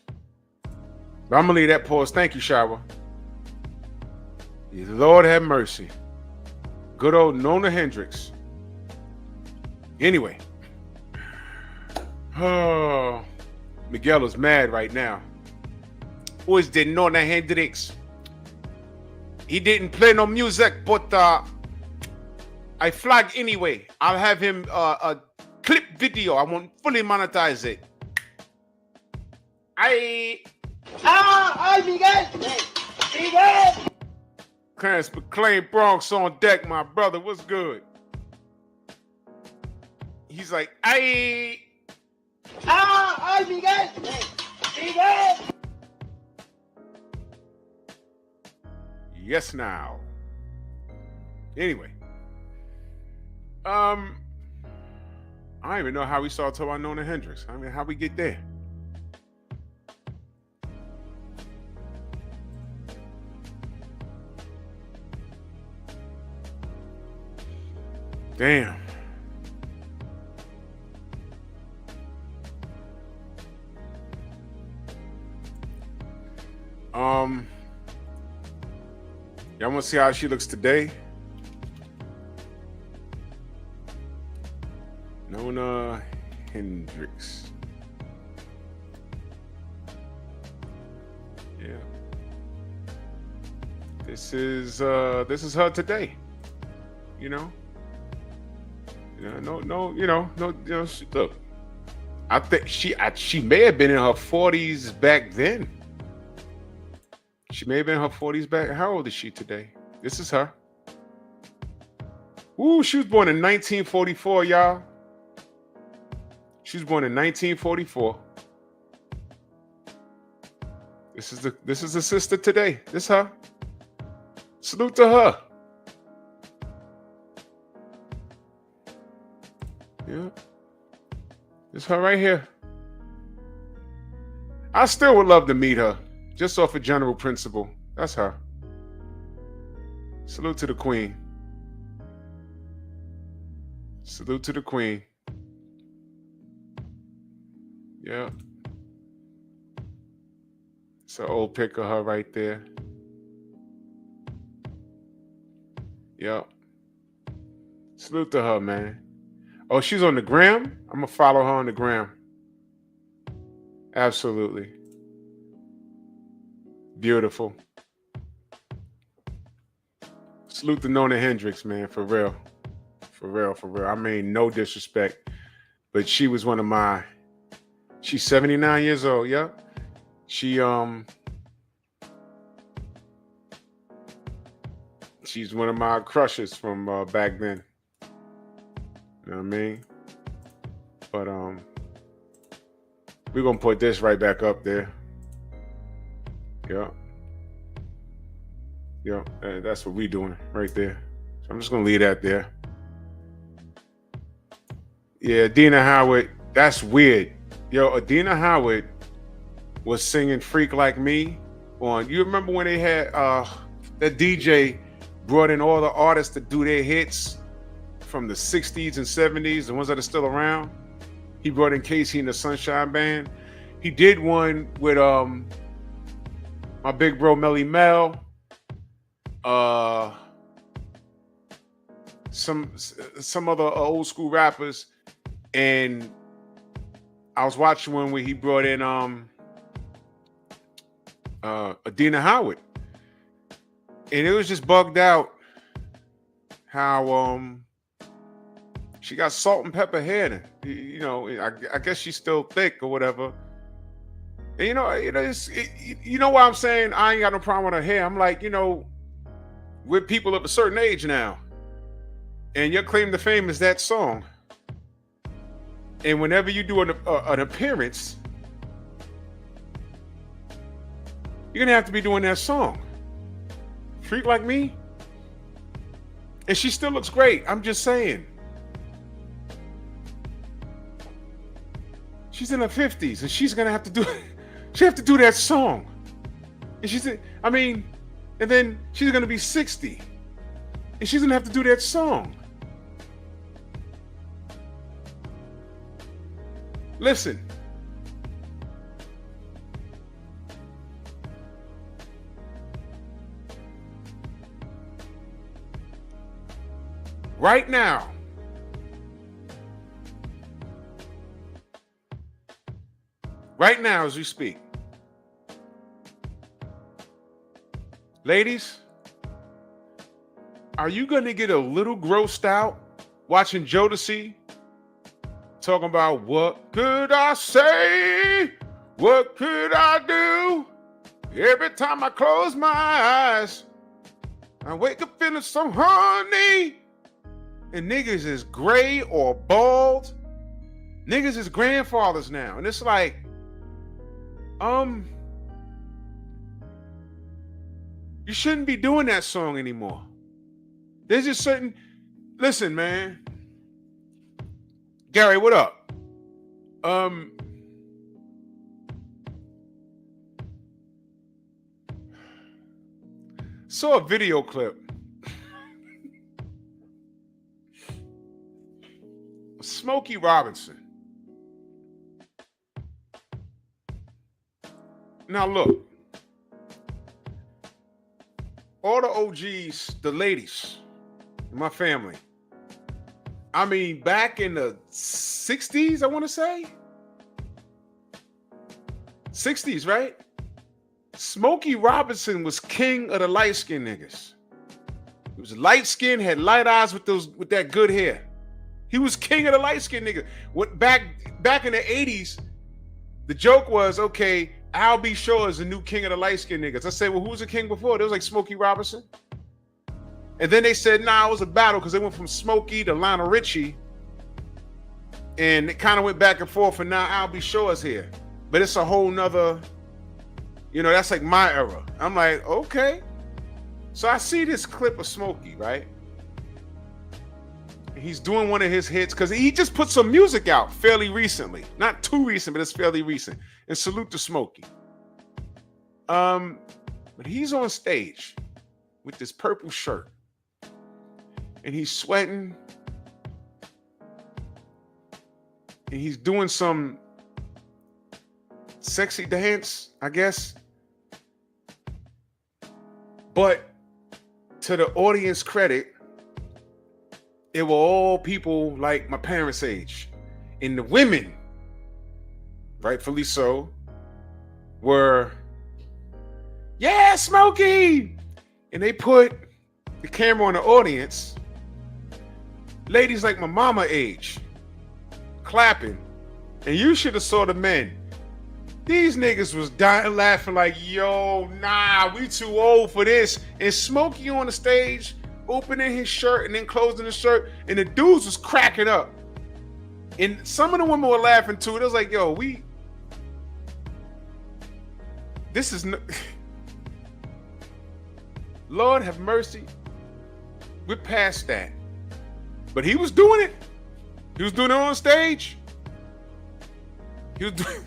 But I'm going to leave that pause. Thank you, Shower. Lord have mercy. Good old Nona Hendryx. Anyway. Oh, Miguel is mad right now. Who is the Nona Hendryx? He didn't play no music, but I flag anyway. I'll have him a clip video. I won't fully monetize it. Miguel! Miguel! Clarence McClain Bronx on deck, my brother. What's good? He's like, Miguel! Miguel! Yes, now. Anyway. I don't even know how we started talking about Nona Hendryx. I mean, how we get there? Damn. Y'all want to see how she looks today? Nona Hendryx. Yeah. This is her today. Look. I think she may have been in her 40s back then. She may have been in her 40s back. How old is she today? This is her. Ooh, she was born in 1944, y'all. She was born in 1944. This is the sister today. This her. Salute to her. Yeah. It's her right here. I still would love to meet her. Just off a general principle. That's her. Salute to the queen. Salute to the queen. Yeah. It's an old pic of her right there. Yeah. Salute to her, man. Oh, she's on the gram? I'm going to follow her on the gram. Absolutely. Beautiful. Salute to Nona Hendryx, man, for real. For real, for real. I mean, no disrespect, but she was one of my, she's 79 years old, yeah. She's one of my crushes from back then. You know what I mean? But we're gonna put this right back up there. Yeah. Yeah, that's what we doing right there. So I'm just gonna leave that there. Yeah, Adina Howard, that's weird. Yo, Adina Howard was singing Freak Like Me on, you remember when they had that DJ brought in all the artists to do their hits from the 60s and 70s, the ones that are still around? He brought in Casey and the Sunshine Band. He did one with my big bro Melly Mel, some other old school rappers, and I was watching one where he brought in Adina Howard, and it was just bugged out how she got salt and pepper hair. I guess she's still thick or whatever. And you know what I'm saying? I ain't got no problem with her hair. I'm like, we're people of a certain age now, and your claim to fame is that song. And whenever you do an appearance, you're gonna have to be doing that song. Freak Like Me. And she still looks great. I'm just saying. She's in her 50s and she's gonna have to do that song. And and then she's gonna be 60 and she's gonna have to do that song. Listen. Right now, as we speak, ladies, are you going to get a little grossed out watching Jodeci talking about what could I say? What could I do? Every time I close my eyes, I wake up feeling some honey. And niggas is gray or bald. Niggas is grandfathers now. And it's like, you shouldn't be doing that song anymore. There's just certain, listen, man. Gary, what up? Saw a video clip. Smokey Robinson. Now look, all the OGs, the ladies in my family, I mean, back in the 60s, I want to say. 60s, right? Smokey Robinson was king of the light-skinned niggas. He was light-skinned, had light eyes with that good hair. He was king of the light-skinned niggas. Back in the 80s, the joke was, okay, Al B. Shaw is the new king of the light-skinned niggas. I said, well, who was the king before? There was like Smokey Robinson. And then they said, nah, it was a battle because they went from Smokey to Lionel Richie. And it kind of went back and forth, and now Al B. Shaw is here. But it's a whole nother, that's like my era. I'm like, okay. So I see this clip of Smokey, right? He's doing one of his hits because he just put some music out fairly recently. Not too recent, but it's fairly recent. And salute to Smokey. But he's on stage with this purple shirt. And he's sweating. And he's doing some sexy dance, I guess. But to the audience credit, it were all people like my parents' age. And the women, rightfully so, were, yeah, Smokey! And they put the camera on the audience. Ladies like my mama age, clapping. And you should have saw the men. These niggas was dying laughing like, yo, nah, we too old for this. And Smokey on the stage, opening his shirt and then closing his shirt, and the dudes was cracking up. And some of the women were laughing too. It was like, yo, this is no, Lord have mercy. We're past that. But he was doing it. He was doing it on stage. He was doing.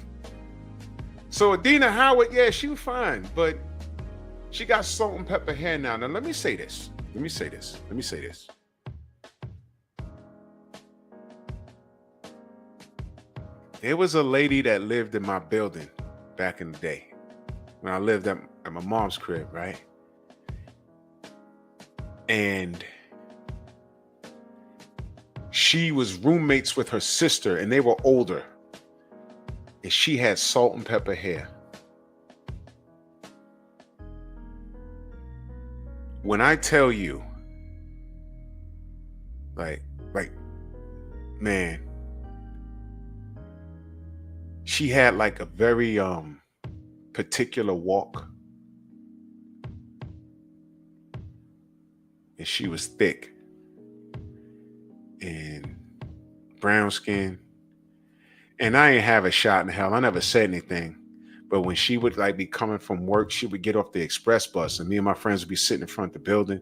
So Adina Howard, yeah, she was fine, but she got salt and pepper hair now. Now let me say this. There was a lady that lived in my building back in the day when I lived at my mom's crib, right? And she was roommates with her sister, and they were older. And she had salt and pepper hair. When I tell you, like, man, she had like a very particular walk. And she was thick and brown skin. And I ain't have a shot in hell. I never said anything. But when she would like be coming from work, she would get off the express bus, and me and my friends would be sitting in front of the building,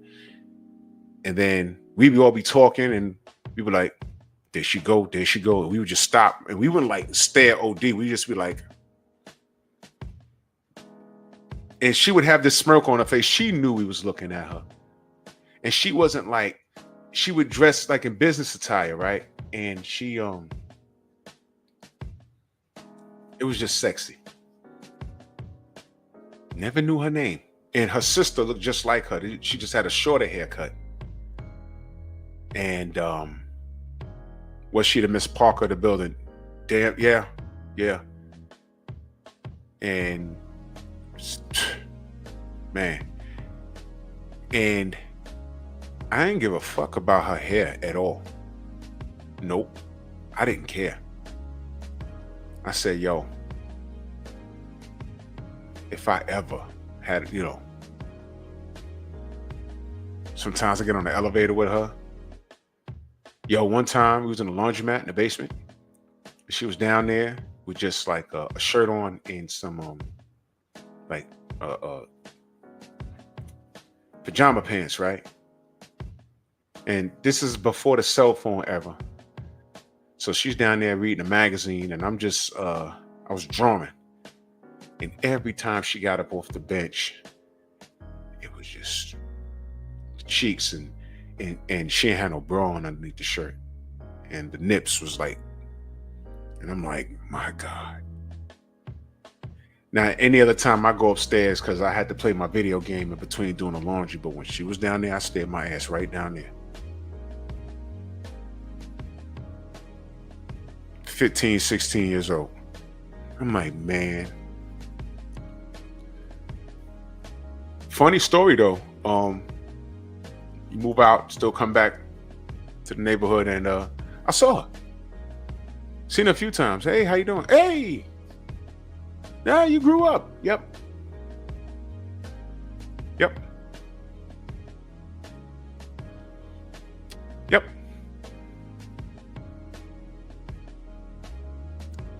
and then we'd all be talking, and we would like, "There she go, there she go." And we would just stop, and we wouldn't like stare OD. We just be like, and she would have this smirk on her face. She knew we was looking at her, and she wasn't like, she would dress like in business attire, right? And she it was just sexy. Never knew her name. And her sister looked just like her. She just had a shorter haircut. And was she the Miss Parker of the building? Damn, yeah, yeah. And man, and I didn't give a fuck about her hair at all. Nope, I didn't care. I said, yo, if I ever had, sometimes I get on the elevator with her. Yo, one time we was in a laundromat in the basement. She was down there with just like a shirt on and some like pajama pants, right? And this is before the cell phone ever. So she's down there reading a magazine, and I'm just I was drawing. And every time she got up off the bench, it was just cheeks and she ain't had no bra on underneath the shirt. And the nips was like, and I'm like, my God. Now, any other time I go upstairs because I had to play my video game in between doing the laundry, but when she was down there, I stayed my ass right down there. 15, 16 years old. I'm like, man. Funny story though. You move out, still come back to the neighborhood, and I saw her. Seen her a few times. Hey, how you doing? Hey, yeah, you grew up. Yep. Yep. Yep.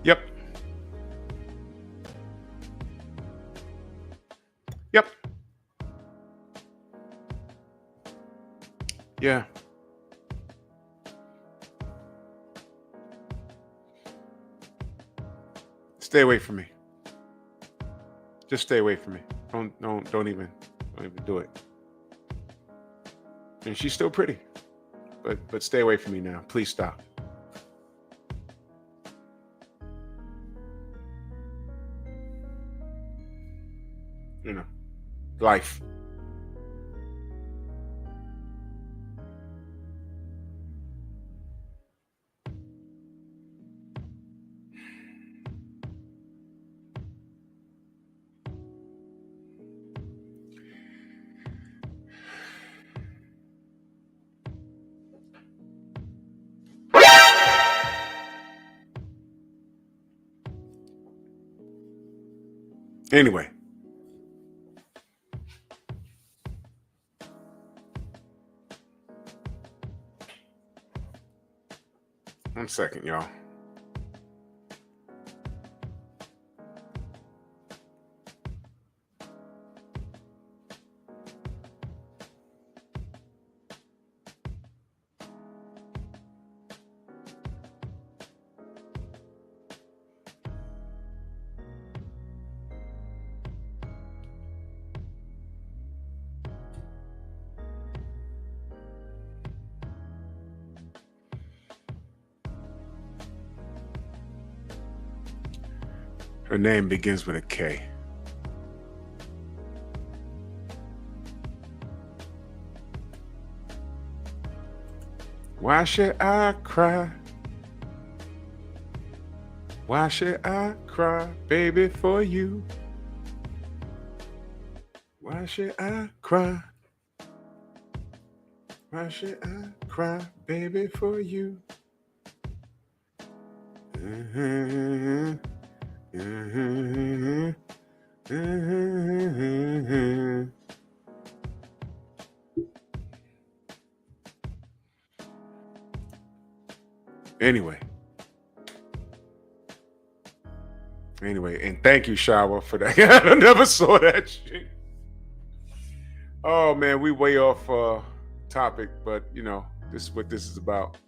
Yep. Yep. Yeah. Stay away from me. Just stay away from me. Don't even do it. And she's still pretty. But stay away from me now. Please stop. Life. Anyway. 1 second, y'all. Her name begins with a K. Why should I cry? Why should I cry, baby, for you? Why should I cry? Why should I cry, baby, for you? Mm-hmm. Mm-hmm. Mm-hmm. Anyway, Anyway, and thank you, Shower, for that. I never saw that shit. Oh man, we way off topic, but this is what this is about.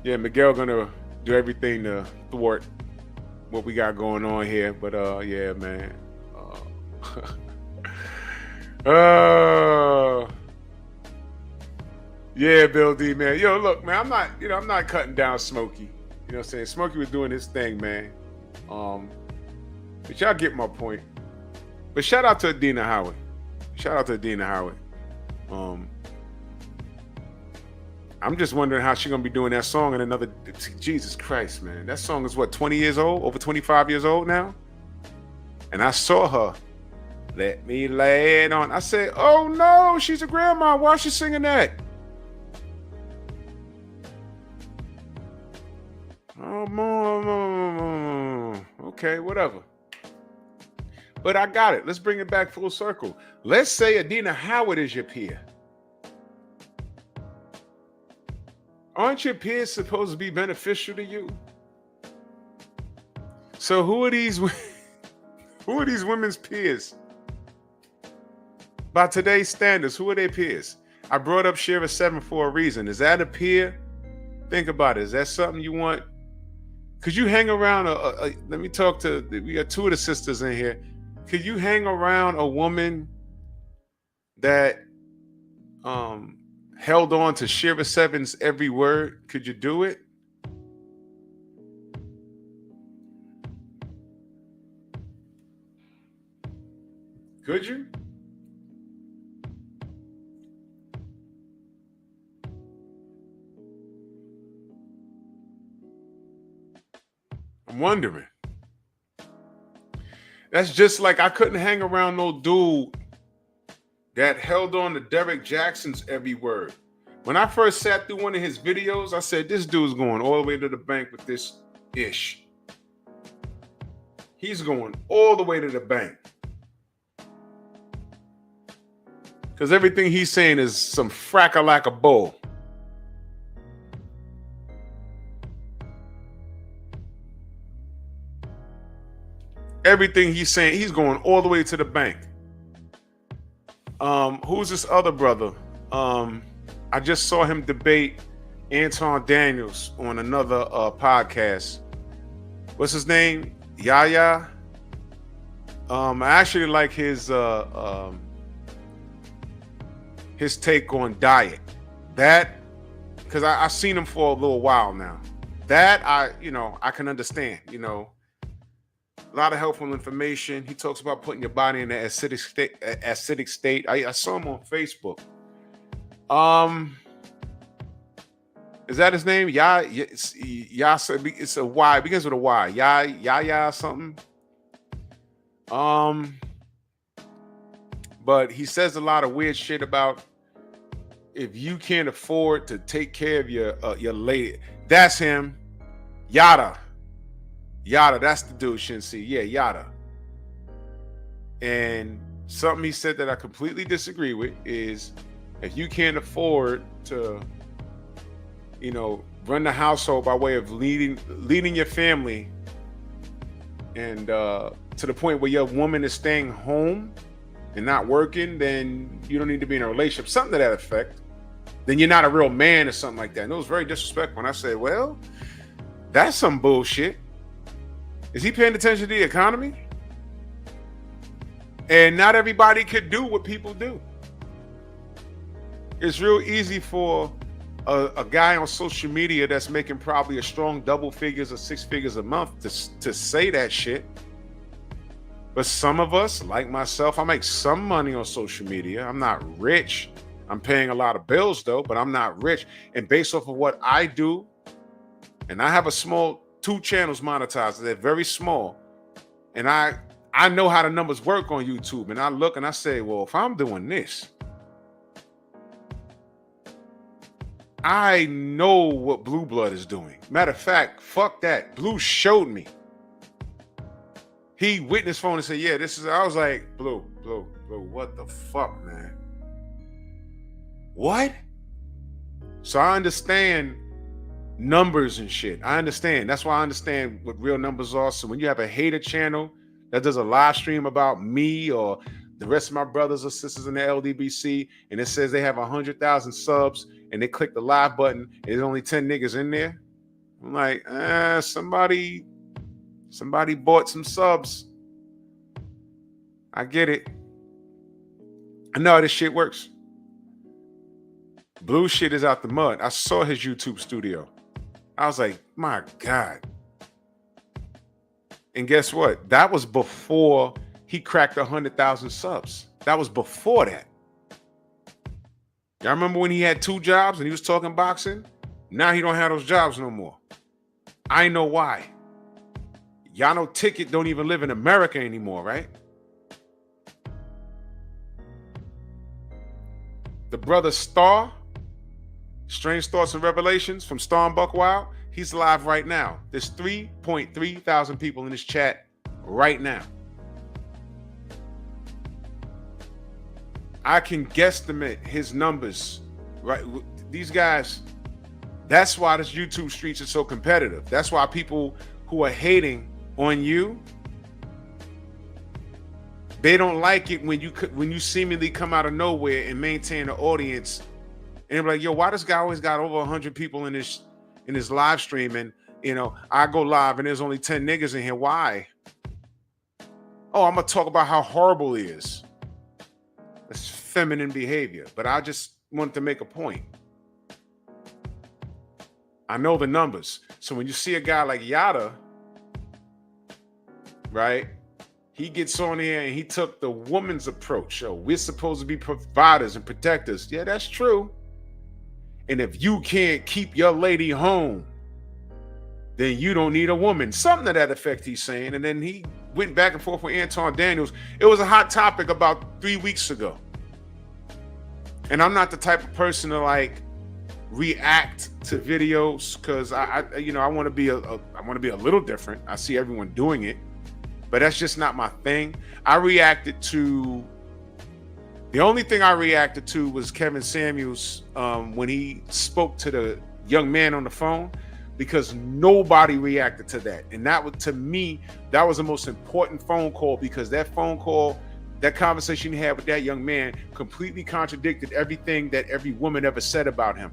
Yeah, Miguel gonna do everything to thwart what we got going on here, but yeah, man. Yeah, Bill D, man. Yo, look, man, I'm not cutting down Smokey. You know what I'm saying? Smokey was doing his thing, man. But y'all get my point. But shout out to Adina Howard. I'm just wondering how she's gonna be doing that song in another. Jesus Christ, man. That song is what, 20 years old? Over 25 years old now? And I saw her. Let me lay it on. I said, oh no, she's a grandma. Why is she singing that? Okay, whatever. But I got it. Let's bring it back full circle. Let's say Adina Howard is your peer. Aren't your peers supposed to be beneficial to you? So who are these women's peers? By today's standards, who are their peers? I brought up Shira 7 for a reason. Is that a peer? Think about it. Is that something you want? Could you hang around let me talk to, we got two of the sisters in here. Could you hang around a woman that held on to Shira 7's every word? Could you do it? Could you? I'm wondering. That's just like I couldn't hang around no dude that held on to Derek Jackson's every word. When I first sat through one of his videos, I said, this dude's going all the way to the bank with this ish. He's going all the way to the bank. Because everything he's saying is some frack-a-lack-a bull. Everything he's saying, he's going all the way to the bank. Who's this other brother? I just saw him debate Anton Daniels on another podcast. What's his name? Yaya. I actually like his take on diet. That, because I've seen him for a little while now. That I can understand. A lot of helpful information. He talks about putting your body in an acidic state. I saw him on Facebook. Is that his name? It's a Y. It begins with a Y. Ya something. But he says a lot of weird shit about if you can't afford to take care of your lady. That's him. Yada, that's the dude, Shinsi. Yeah, Yada. And something he said that I completely disagree with is if you can't afford to, run the household by way of leading your family and to the point where your woman is staying home and not working, then you don't need to be in a relationship, something to that effect. Then you're not a real man or something like that. And it was very disrespectful. And I said, well, that's some bullshit. Is he paying attention to the economy? And not everybody could do what people do. It's real easy for a guy on social media that's making probably a strong double figures or 6 figures a month to say that shit. But some of us, like myself, I make some money on social media. I'm not rich. I'm paying a lot of bills though, but I'm not rich. And based off of what I do, and I have a small 2 channels monetized. They're very small. And I know how the numbers work on YouTube. And I look and I say, well, if I'm doing this, I know what Blue Blood is doing. Matter of fact, fuck that. Blue showed me. He witnessed phone and said, yeah, this is, I was like, Blue, what the fuck, man? What? So I understand numbers and shit. I understand. That's why I understand what real numbers are. So when you have a hater channel that does a live stream about me or the rest of my brothers or sisters in the LDBC, and it says they have 100,000 subs, and they click the live button, and there's only 10 niggas in there, I'm like, somebody bought some subs. I get it. I know how this shit works. Blue shit is out the mud. I saw his YouTube studio. I was like, my God. And guess what? That was before he cracked 100,000 subs. That was before that. Y'all remember when he had 2 jobs and he was talking boxing? Now he don't have those jobs no more. I know why. Y'all know Ticket don't even live in America anymore, right? The brother Star, Strange Thoughts and Revelations from Star and Buck Wild, he's live right now. There's 3.3 thousand people in this chat right now. I can guesstimate his numbers, right? These guys, that's why this YouTube streets are so competitive. That's why people who are hating on you, they don't like it when you seemingly come out of nowhere and maintain an audience. And they're like, yo, why this guy always got over 100 people in his live stream? And, you know, I go live and there's only 10 niggas in here. Why? Oh, I'm going to talk about how horrible he is. That's feminine behavior. But I just wanted to make a point. I know the numbers. So when you see a guy like Yada, right? He gets on here and he took the woman's approach. Oh, we're supposed to be providers and protectors. Yeah, that's true. And if you can't keep your lady home, then you don't need a woman. Something to that effect he's saying. And then he went back and forth with Anton Daniels. It was a hot topic about 3 weeks ago. And I'm not the type of person to like react to videos because I want to be a little different. I see everyone doing it, but that's just not my thing. The only thing I reacted to was Kevin Samuels when he spoke to the young man on the phone, because nobody reacted to that. And that was, to me, that was the most important phone call, because that phone call, that conversation he had with that young man completely contradicted everything that every woman ever said about him.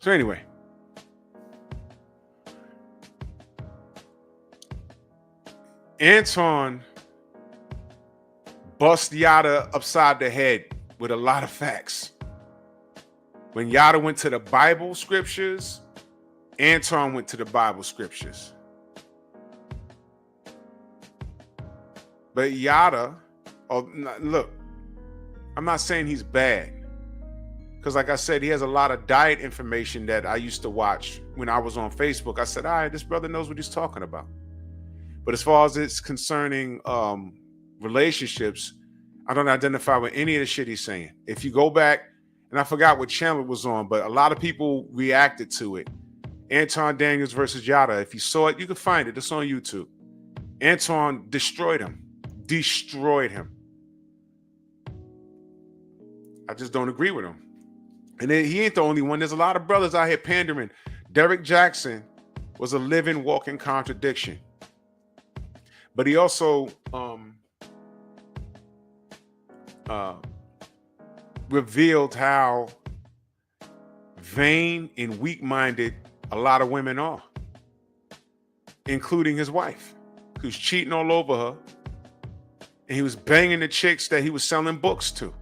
So anyway, Anton bust Yada upside the head with a lot of facts. When Yada went to the Bible scriptures, Anton went to the Bible scriptures. But Yada, look, I'm not saying he's bad, because like I said, he has a lot of diet information that I used to watch when I was on Facebook. I said, all right, this brother knows what he's talking about. But as far as it's concerning relationships, I don't identify with any of the shit he's saying. If you go back, and I forgot what channel it was on, but a lot of people reacted to it. Anton Daniels versus Yada. If you saw it, you can find it. It's on YouTube. Anton destroyed him. I just don't agree with him. And then he ain't the only one. There's a lot of brothers out here pandering. Derek Jackson was a living, walking contradiction. But he also revealed how vain and weak-minded a lot of women are, including his wife, who's cheating all over her. And he was banging the chicks that he was selling books to.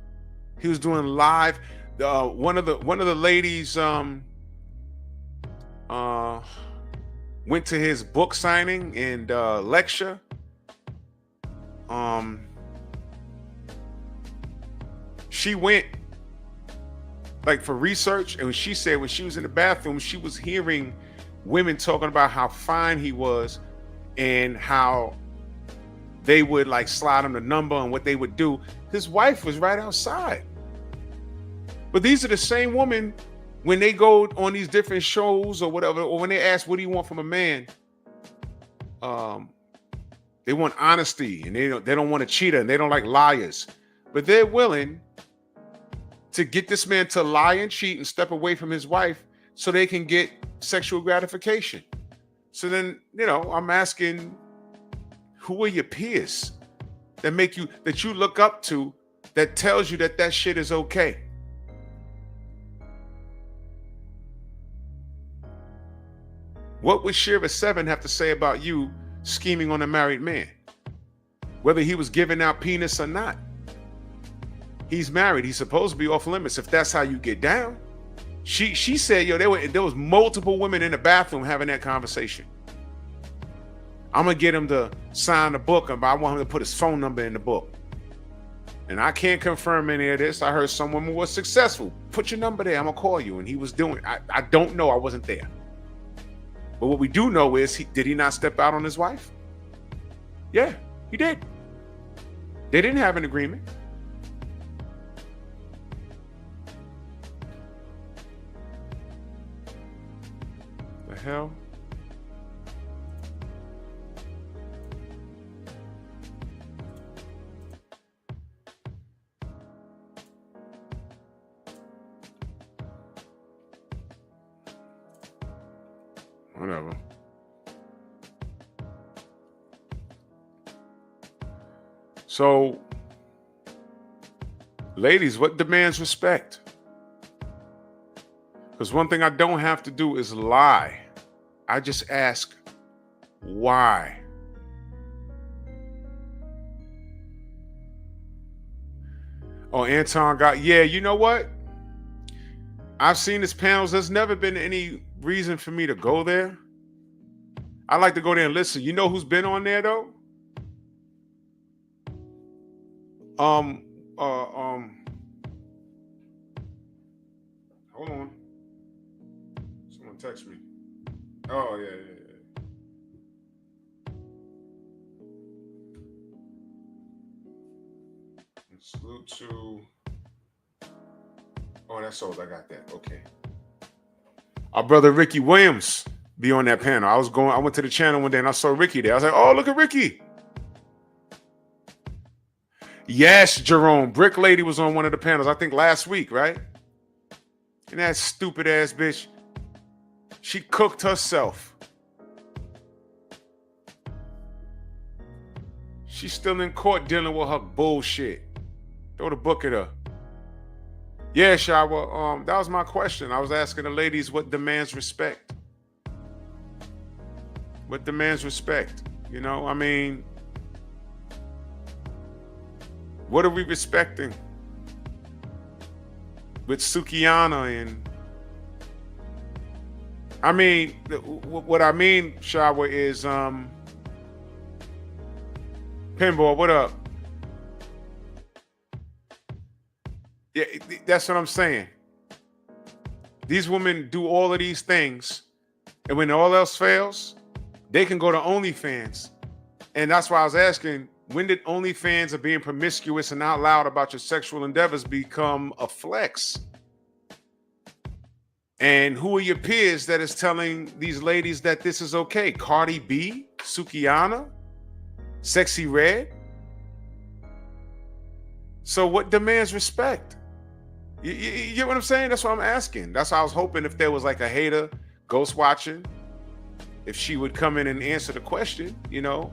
He was doing live. One of the ladies went to his book signing and lecture. She went like for research, and she said when she was in the bathroom, she was hearing women talking about how fine he was and how they would like slide him the number and what they would do. His wife was right outside. But these are the same women, when they go on these different shows or whatever, or when they ask, what do you want from a man? They want honesty, and they don't want a cheater, and they don't like liars. But they're willing to get this man to lie and cheat and step away from his wife so they can get sexual gratification. So then, I'm asking, who are your peers that you look up to, that tells you that shit is okay? What would Shira 7 have to say about you scheming on a married man? Whether he was giving out penis or not. He's married. He's supposed to be off limits if that's how you get down. She said, there was multiple women in the bathroom having that conversation. I'm going to get him to sign the book, but I want him to put his phone number in the book. And I can't confirm any of this. I heard some woman was successful. Put your number there. I'm going to call you. And he was doing, I don't know. I wasn't there. But what we do know is, did he not step out on his wife? Yeah, he did. They didn't have an agreement. The hell? Whatever. So, ladies, what demands respect? Because one thing I don't have to do is lie. I just ask, why? Oh, Anton yeah, you know what? I've seen his panels. There's never been any reason for me to go there. I like to go there and listen. You know who's been on there though? Hold on. Someone text me. Oh, yeah. And salute to... Oh, that's old. I got that. Okay. Our brother Ricky Williams be on that panel. I went to the channel one day and I saw Ricky there. I was like, oh, look at Ricky. Yes, Jerome. Brick Lady was on one of the panels, I think last week, right? And that stupid ass bitch, she cooked herself. She's still in court dealing with her bullshit. Throw the book at her. Yeah, Shawa, that was my question. I was asking the ladies what demands respect. What demands respect? I mean, what are we respecting? With Sukiana and... I mean, what I mean, Shawa, is... Pinball, what up? Yeah, that's what I'm saying. These women do all of these things, and when all else fails, they can go to OnlyFans. And that's why I was asking, when did OnlyFans of being promiscuous and out loud about your sexual endeavors become a flex? And who are your peers that is telling these ladies that this is okay? Cardi B, Sukiana, Sexy Red? So what demands respect? You get what I'm saying? That's what I'm asking. That's why I was hoping if there was like a hater ghost watching, if she would come in and answer the question,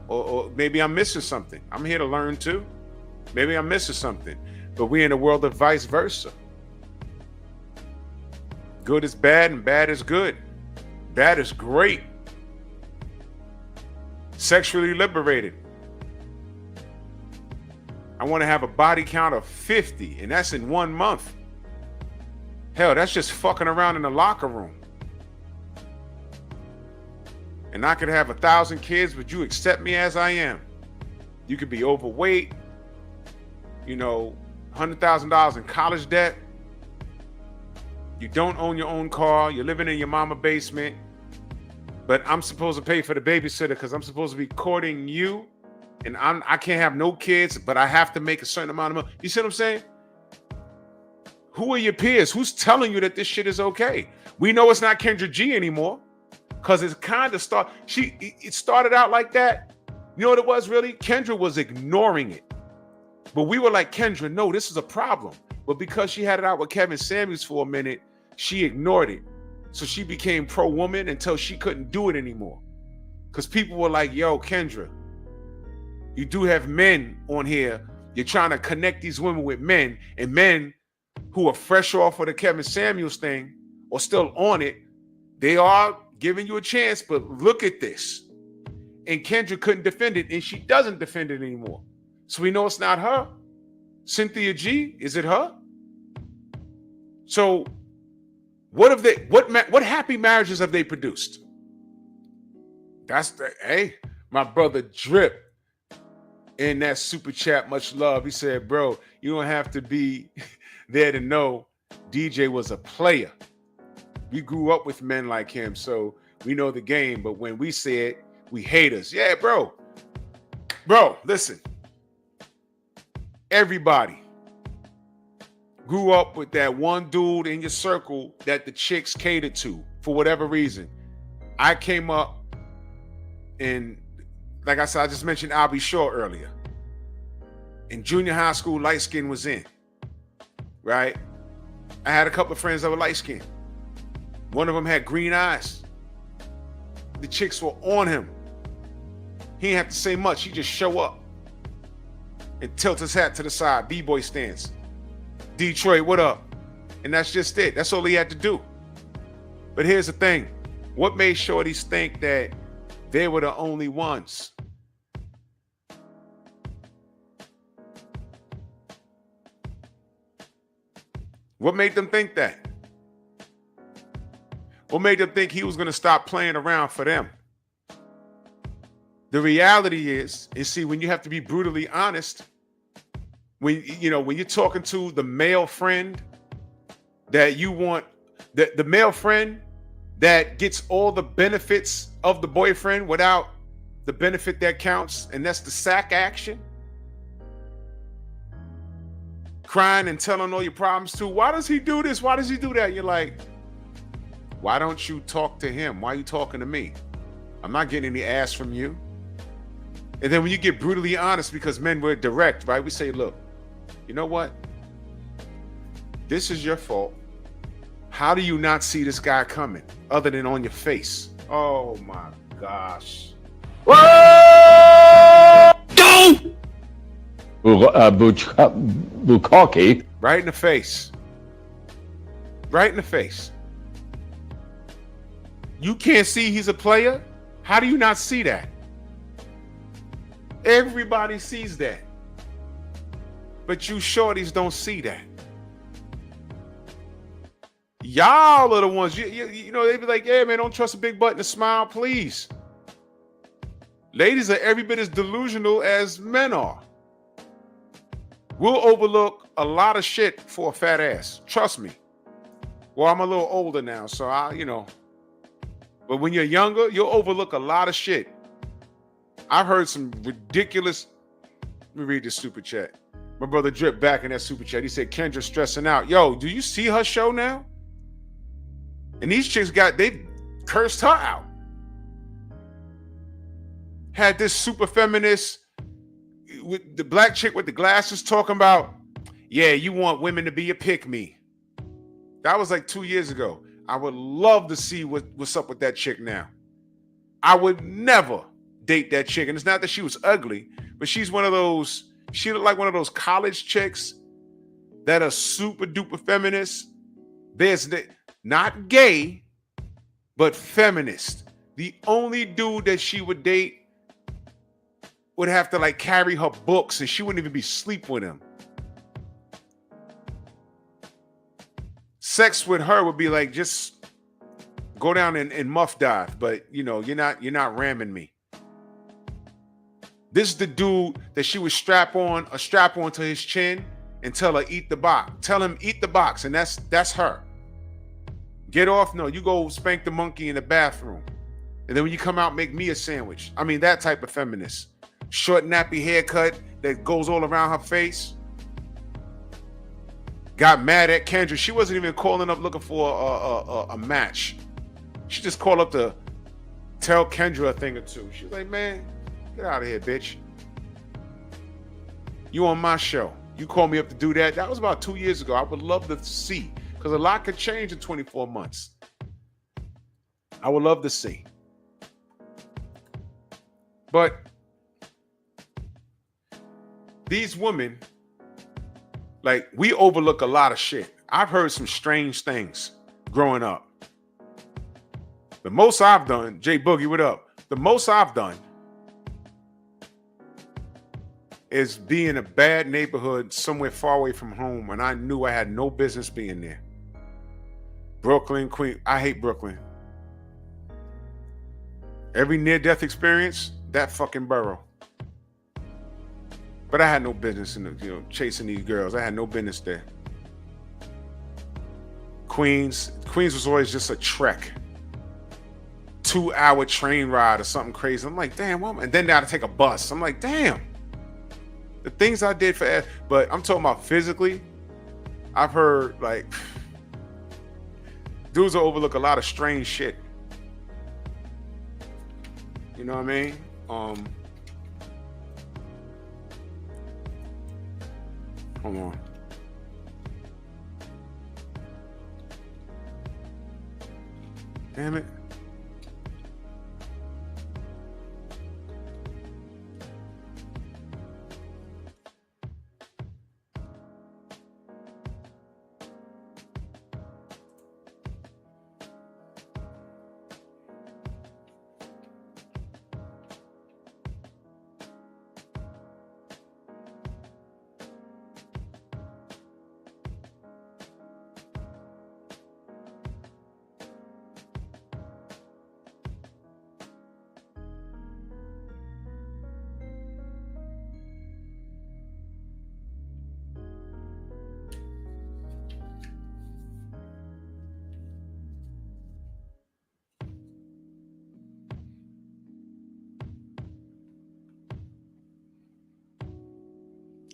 or maybe I'm missing something. I'm here to learn too. Maybe I'm missing something. But we're in a world of vice versa. Good is bad and bad is good. Bad is great. Sexually liberated. I want to have a body count of 50, and that's in 1 month. Hell, that's just fucking around in the locker room. And I could have 1,000 kids, but you accept me as I am. You could be overweight, $100,000 in college debt. You don't own your own car. You're living in your mama's basement. But I'm supposed to pay for the babysitter because I'm supposed to be courting you. And I can't have no kids, but I have to make a certain amount of money. You see what I'm saying? Who are your peers? Who's telling you that this shit is okay? We know it's not Kendra G anymore because it's kind of it started out like that, You know what it was really? Kendra was ignoring it. But we were like, Kendra, no, this is a problem. But because she had it out with Kevin Samuels for a minute, she ignored it. So she became pro-woman until she couldn't do it anymore. Because people were like, yo, Kendra, you do have men on here. You're trying to connect these women with men, and men who are fresh off of the Kevin Samuels thing or still on it, they are giving you a chance, but look at this. And Kendra couldn't defend it, and she doesn't defend it anymore. So we know it's not her. Cynthia G, is it her? So what happy marriages have they produced? Hey, my brother Drip in that super chat, much love. He said, bro, you don't have to be there to know DJ was a player. We grew up with men like him, so we know the game. But when we say it, we haters. Yeah, bro. Bro, listen. Everybody grew up with that one dude in your circle that the chicks catered to for whatever reason. I came up in, like I said, I just mentioned Albie Shaw earlier. In junior high school, light skin was in, right? I had a couple of friends that were light skinned. One of them had green eyes. The chicks were on him. He didn't have to say much. He just show up and tilt his hat to the side. B-boy stance. Detroit, what up? And that's just it. That's all he had to do. But here's the thing. What made shorties think that they were the only ones? What made them think that? What made them think he was going to stop playing around for them? The reality is, see, when you have to be brutally honest, when you're talking to the male friend that you want, the male friend that gets all the benefits of the boyfriend without the benefit that counts, and that's the sack action. Crying and telling all your problems to, why does he do this? Why does he do that? You're like, why don't you talk to him? Why are you talking to me? I'm not getting any ass from you. And then when you get brutally honest, because men were direct, right? We say, look, you know what? This is your fault. How do you not see this guy coming other than on your face? Oh my gosh. Bukaki. Right in the face. Right in the face. You can't see he's a player? How do you not see that? Everybody sees that. But you shorties don't see that. Y'all are the ones, you know, they be like, yeah, man, don't trust a big butt and a smile, please. Ladies are every bit as delusional as men are. We'll overlook a lot of shit for a fat ass. Trust me. Well, I'm a little older now, so but when you're younger, you'll overlook a lot of shit. I've heard some ridiculous. Let me read this super chat. My brother Drip back in that super chat. He said, Kendra stressing out. Yo, do you see her show now? And these chicks they cursed her out. Had this super feminist with the black chick with the glasses talking about, yeah, you want women to be a pick-me. That was like 2 years ago. I would love to see what's up with that chick now. I would never date that chick. And it's not that she was ugly, but she looked like one of those college chicks that are super duper feminist. There's not gay, but feminist. The only dude that she would date would have to like carry her books, and she wouldn't even be asleep with him. Sex with her would be like, just go down and muff dive, but you're not ramming me. This is the dude that she would strap on to his chin and tell her eat the box. Tell him eat the box, and that's her. Get off, no, you go spank the monkey in the bathroom. And then when you come out, make me a sandwich. I mean, that type of feminist. Short nappy haircut that goes all around her face. Got mad at Kendra. She wasn't even calling up looking for a match. She just called up to tell Kendra a thing or two. She was like, man, Get out of here, bitch. You on my show. You called me up to do that. That was about 2 years ago. I would love to see, because a lot could change in 24 months. I would love to see. But these women, like, we overlook a lot of shit. I've heard some strange things growing up. The most I've done, Jay Boogie, what up? The most I've done is be in a bad neighborhood somewhere far away from home, and I knew I had no business being there. Brooklyn, Queens. I hate Brooklyn. Every near-death experience, that fucking borough. But I had no business in chasing these girls. I had no business there. Queens was always just a trek. 2-hour train ride or something crazy. I'm like, damn, and then I had to take a bus. I'm like, damn. The things I did but I'm talking about physically. I've heard, like, dudes will overlook a lot of strange shit. You know what I mean? Hold on. Damn it.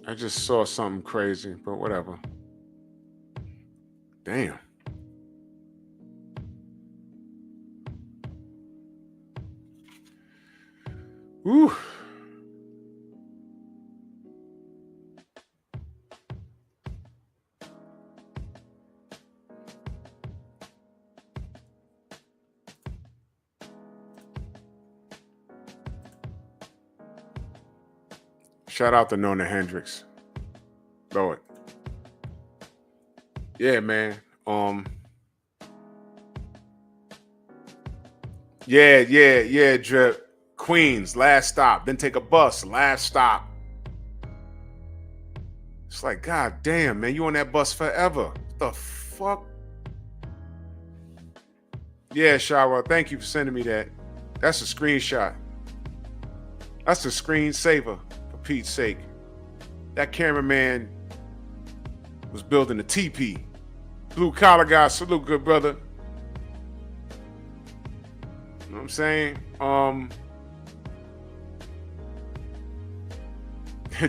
I just saw something crazy, but whatever. Damn. Whew. Shout out to Nona Hendryx. Throw it. Yeah, man. Yeah, Drip. Queens, last stop. Then take a bus, last stop. It's like, God damn, man, you on that bus forever. What the fuck? Yeah, Shara, thank you for sending me that. That's a screenshot. That's a screensaver, for Pete's sake. That cameraman was building a teepee. Blue collar guy, salute, good brother. You know what I'm saying?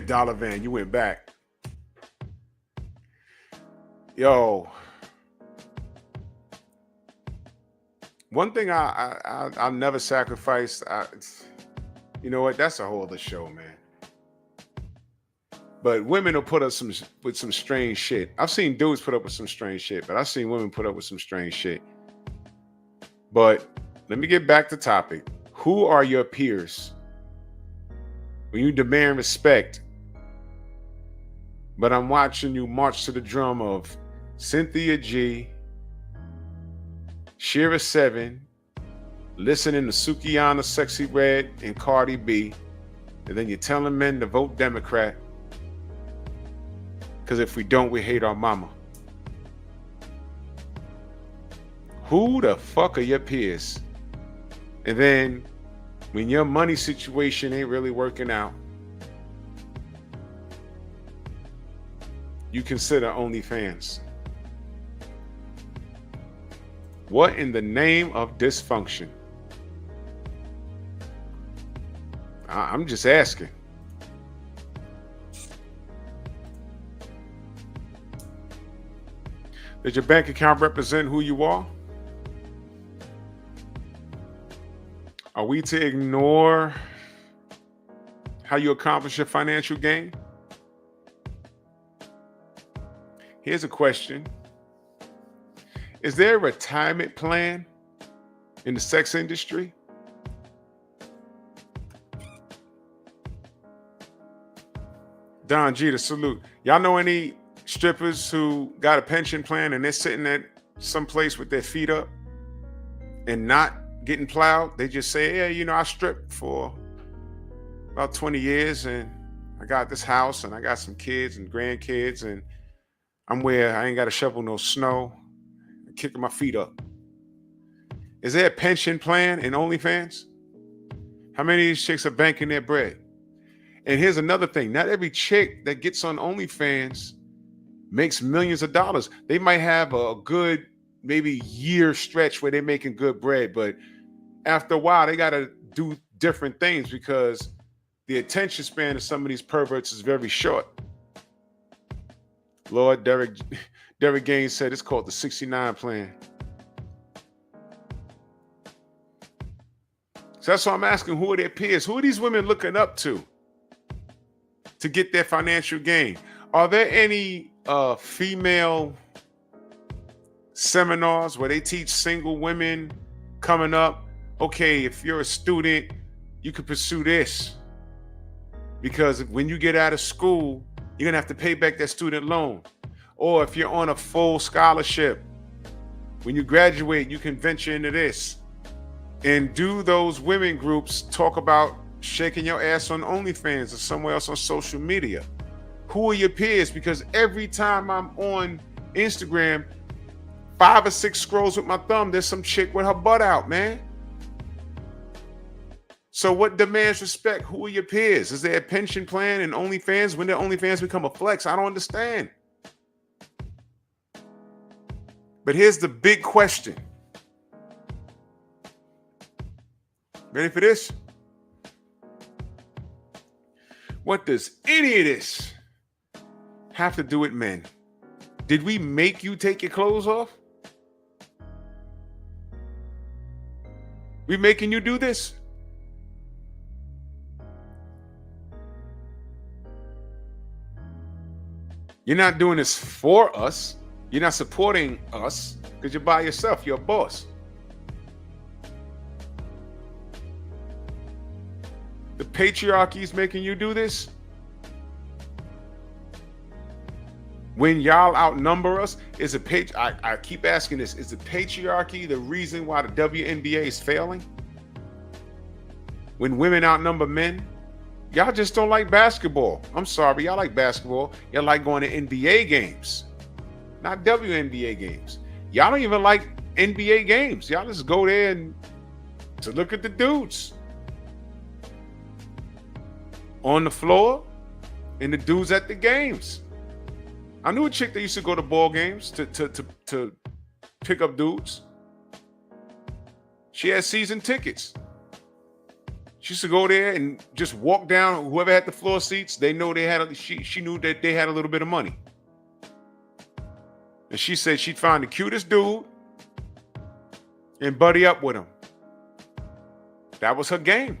Dollar Van, you went back. Yo. One thing I'll never sacrifice. You know what? That's a whole other show, man. But women will put up with some strange shit. I've seen dudes put up with some strange shit, but I've seen women put up with some strange shit. But let me get back to topic. Who are your peers? When you demand respect, but I'm watching you march to the drum of Cynthia G, Shira 7, listening to Sukiyana Sexy Red and Cardi B, and then you're telling men to vote Democrat. Because if we don't, we hate our mama. Who the fuck are your peers? And then when your money situation ain't really working out, you consider OnlyFans. What in the name of dysfunction? I'm just asking. Does your bank account represent who you are? Are we to ignore how you accomplish your financial gain? Here's a question. Is there a retirement plan in the sex industry? Don G, the salute. Y'all know any strippers who got a pension plan and they're sitting at some place with their feet up and not getting plowed? They just say, yeah, you know, I stripped for about 20 years and I got this house and I got some kids and grandkids and I'm where I ain't got to shovel no snow. I'm kicking my feet up. Is there a pension plan in OnlyFans? How many of these chicks are banking their bread? And here's another thing. Not every chick that gets on OnlyFans makes millions of dollars. They might have a good, maybe year stretch where they're making good bread, but after a while, they got to do different things because the attention span of some of these perverts is very short. Lord Derek Gaines said it's called the 69 plan. So that's why I'm asking, who are their peers? Who are these women looking up to get their financial gain? Are there any female seminars where they teach single women coming up, okay, if you're a student, you could pursue this, because when you get out of school, you're gonna have to pay back that student loan. Or if you're on a full scholarship, when you graduate, you can venture into this. And do those women groups talk about shaking your ass on OnlyFans or somewhere else on social media? Who are your peers? Because every time I'm on Instagram, 5 or 6 scrolls with my thumb, there's some chick with her butt out, man. So what demands respect? Who are your peers? Is there a pension plan in OnlyFans? When did OnlyFans become a flex? I don't understand. But here's the big question. Ready for this? What does any of this have to do with men? Did we make you take your clothes off? We making you do this? You're not doing this for us. You're not supporting us because you're by yourself. You're a boss. The patriarchy is making you do this? When y'all outnumber us, I keep asking this, is the patriarchy the reason why the WNBA is failing? When women outnumber men? Y'all just don't like basketball. I'm sorry, y'all like basketball. Y'all like going to NBA games, not WNBA games. Y'all don't even like NBA games. Y'all just go there and to look at the dudes on the floor and the dudes at the games. I knew a chick that used to go to ball games to pick up dudes. She had season tickets. She used to go there and just walk down. Whoever had the floor seats, they know they had. She knew that they had a little bit of money. And she said she'd find the cutest dude and buddy up with him. That was her game.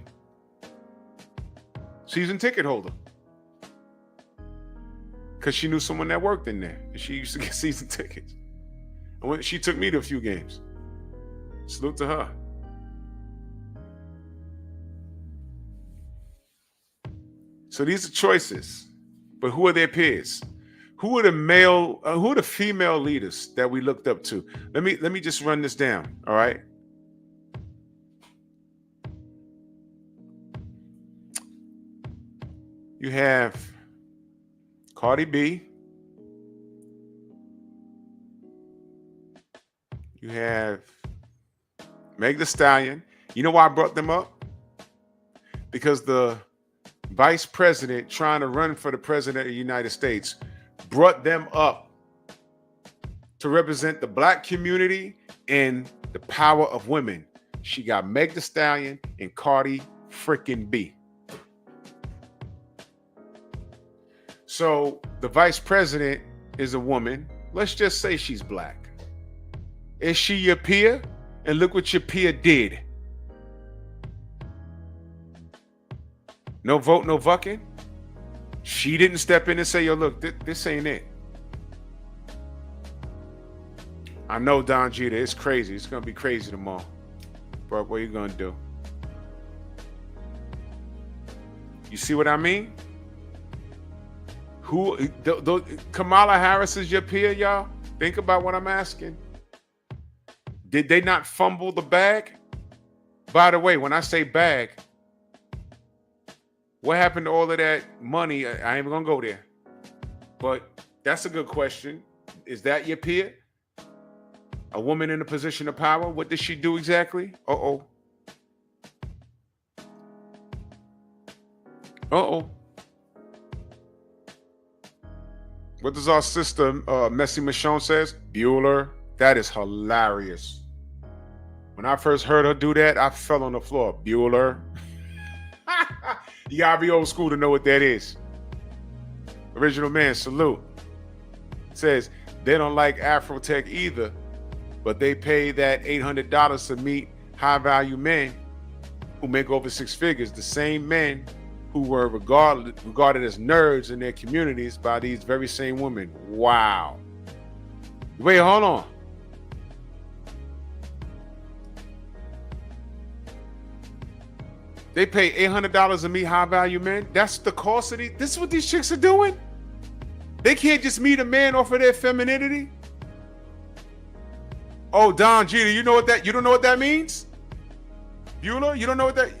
Season ticket holder. Because she knew someone that worked in there. And she used to get season tickets. And she took me to a few games. Salute to her. So these are choices. But who are their peers? Who are the female leaders that we looked up to? Let me just run this down, all right? You have Cardi B. You have Meg Thee Stallion. You know why I brought them up? Because the vice president trying to run for the president of the United States brought them up to represent the black community and the power of women. She got Meg Thee Stallion and Cardi freaking B. So the vice president is a woman. Let's just say she's black. Is she your peer? And look what your peer did. No vote, no vucking. She didn't step in and say, yo, look, this ain't it. I know, Don Jeter, it's crazy. It's going to be crazy tomorrow. Bro, what are you going to do? You see what I mean? Kamala Harris is your peer, y'all? Think about what I'm asking. Did they not fumble the bag? By the way, when I say bag, what happened to all of that money? I ain't going to go there. But that's a good question. Is that your peer? A woman in a position of power? What did she do exactly? Uh-oh. Uh-oh. What does our sister, Messy Michonne says? Bueller. That is hilarious. When I first heard her do that, I fell on the floor. Bueller. You gotta be old school to know what that is. Original man, salute. Says, they don't like Afrotech either, but they pay that $800 to meet high-value men who make over six figures. The same men who were regarded as nerds in their communities by these very same women. Wow. Wait, hold on. They pay $800 to meet high-value men? That's the cost of these? This is what these chicks are doing? They can't just meet a man off of their femininity? Oh, Don Jeter, you don't know what that means? Bueller, you don't know what that...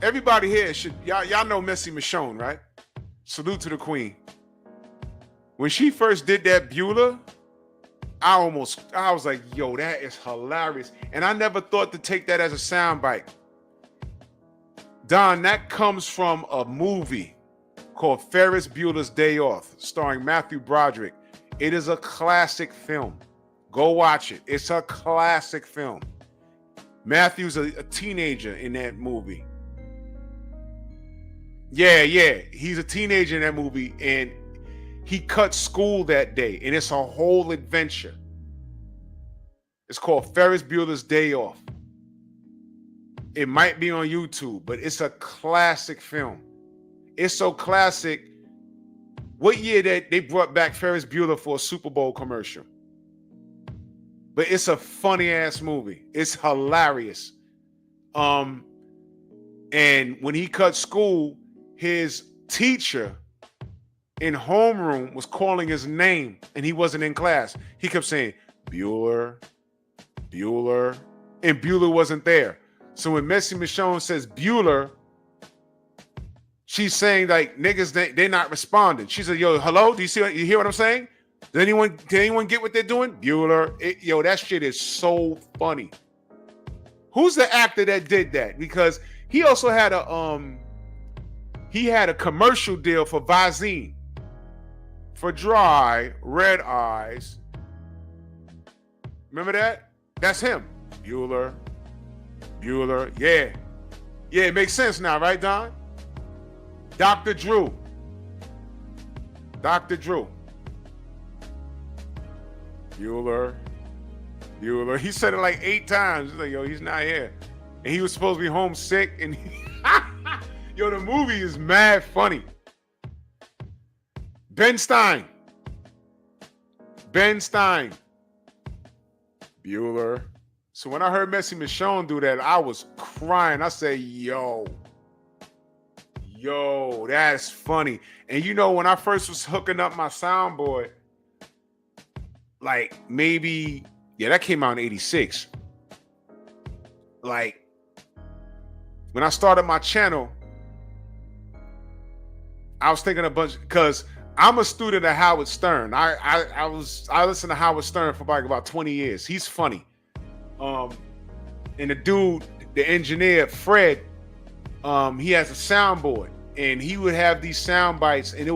Everybody here y'all know Messy Michonne, right? Salute to the queen. When she first did that Bueller, I was like, yo, that is hilarious. And I never thought to take that as a soundbite. Don, that comes from a movie called Ferris Bueller's Day Off, starring Matthew Broderick. It is a classic film. Go watch it. It's a classic film. Matthew's a teenager in that movie. Yeah. He's a teenager in that movie, and he cut school that day, and it's a whole adventure. It's called Ferris Bueller's Day Off. It might be on YouTube, but it's a classic film. It's so classic. What year that they brought back Ferris Bueller for a Super Bowl commercial? But it's a funny ass movie. It's hilarious. And when he cut school, his teacher in homeroom was calling his name and he wasn't in class. He kept saying, Bueller, Bueller, and Bueller wasn't there. So when Messy Michonne says Bueller, she's saying like niggas, they're not responding. She said, yo, hello, you hear what I'm saying? Can anyone get what they're doing? Bueller, that shit is so funny. Who's the actor that did that? Because he also had a commercial deal for Visine. For dry, red eyes. Remember that? That's him. Bueller. Yeah. Yeah, it makes sense now, right, Don? Dr. Drew. Bueller. He said it like 8 times. He's like, yo, he's not here. And he was supposed to be homesick. And yo, the movie is mad funny. Ben Stein. Bueller. So when I heard Messy Michonne do that, I was crying. I said, yo, that's funny. And when I first was hooking up my soundboard, like maybe, that came out in 86. Like, when I started my channel, I was thinking because I'm a student of Howard Stern. I listened to Howard Stern for like about 20 years. He's funny. And the dude, the engineer, Fred, he has a soundboard, and he would have these sound bites, and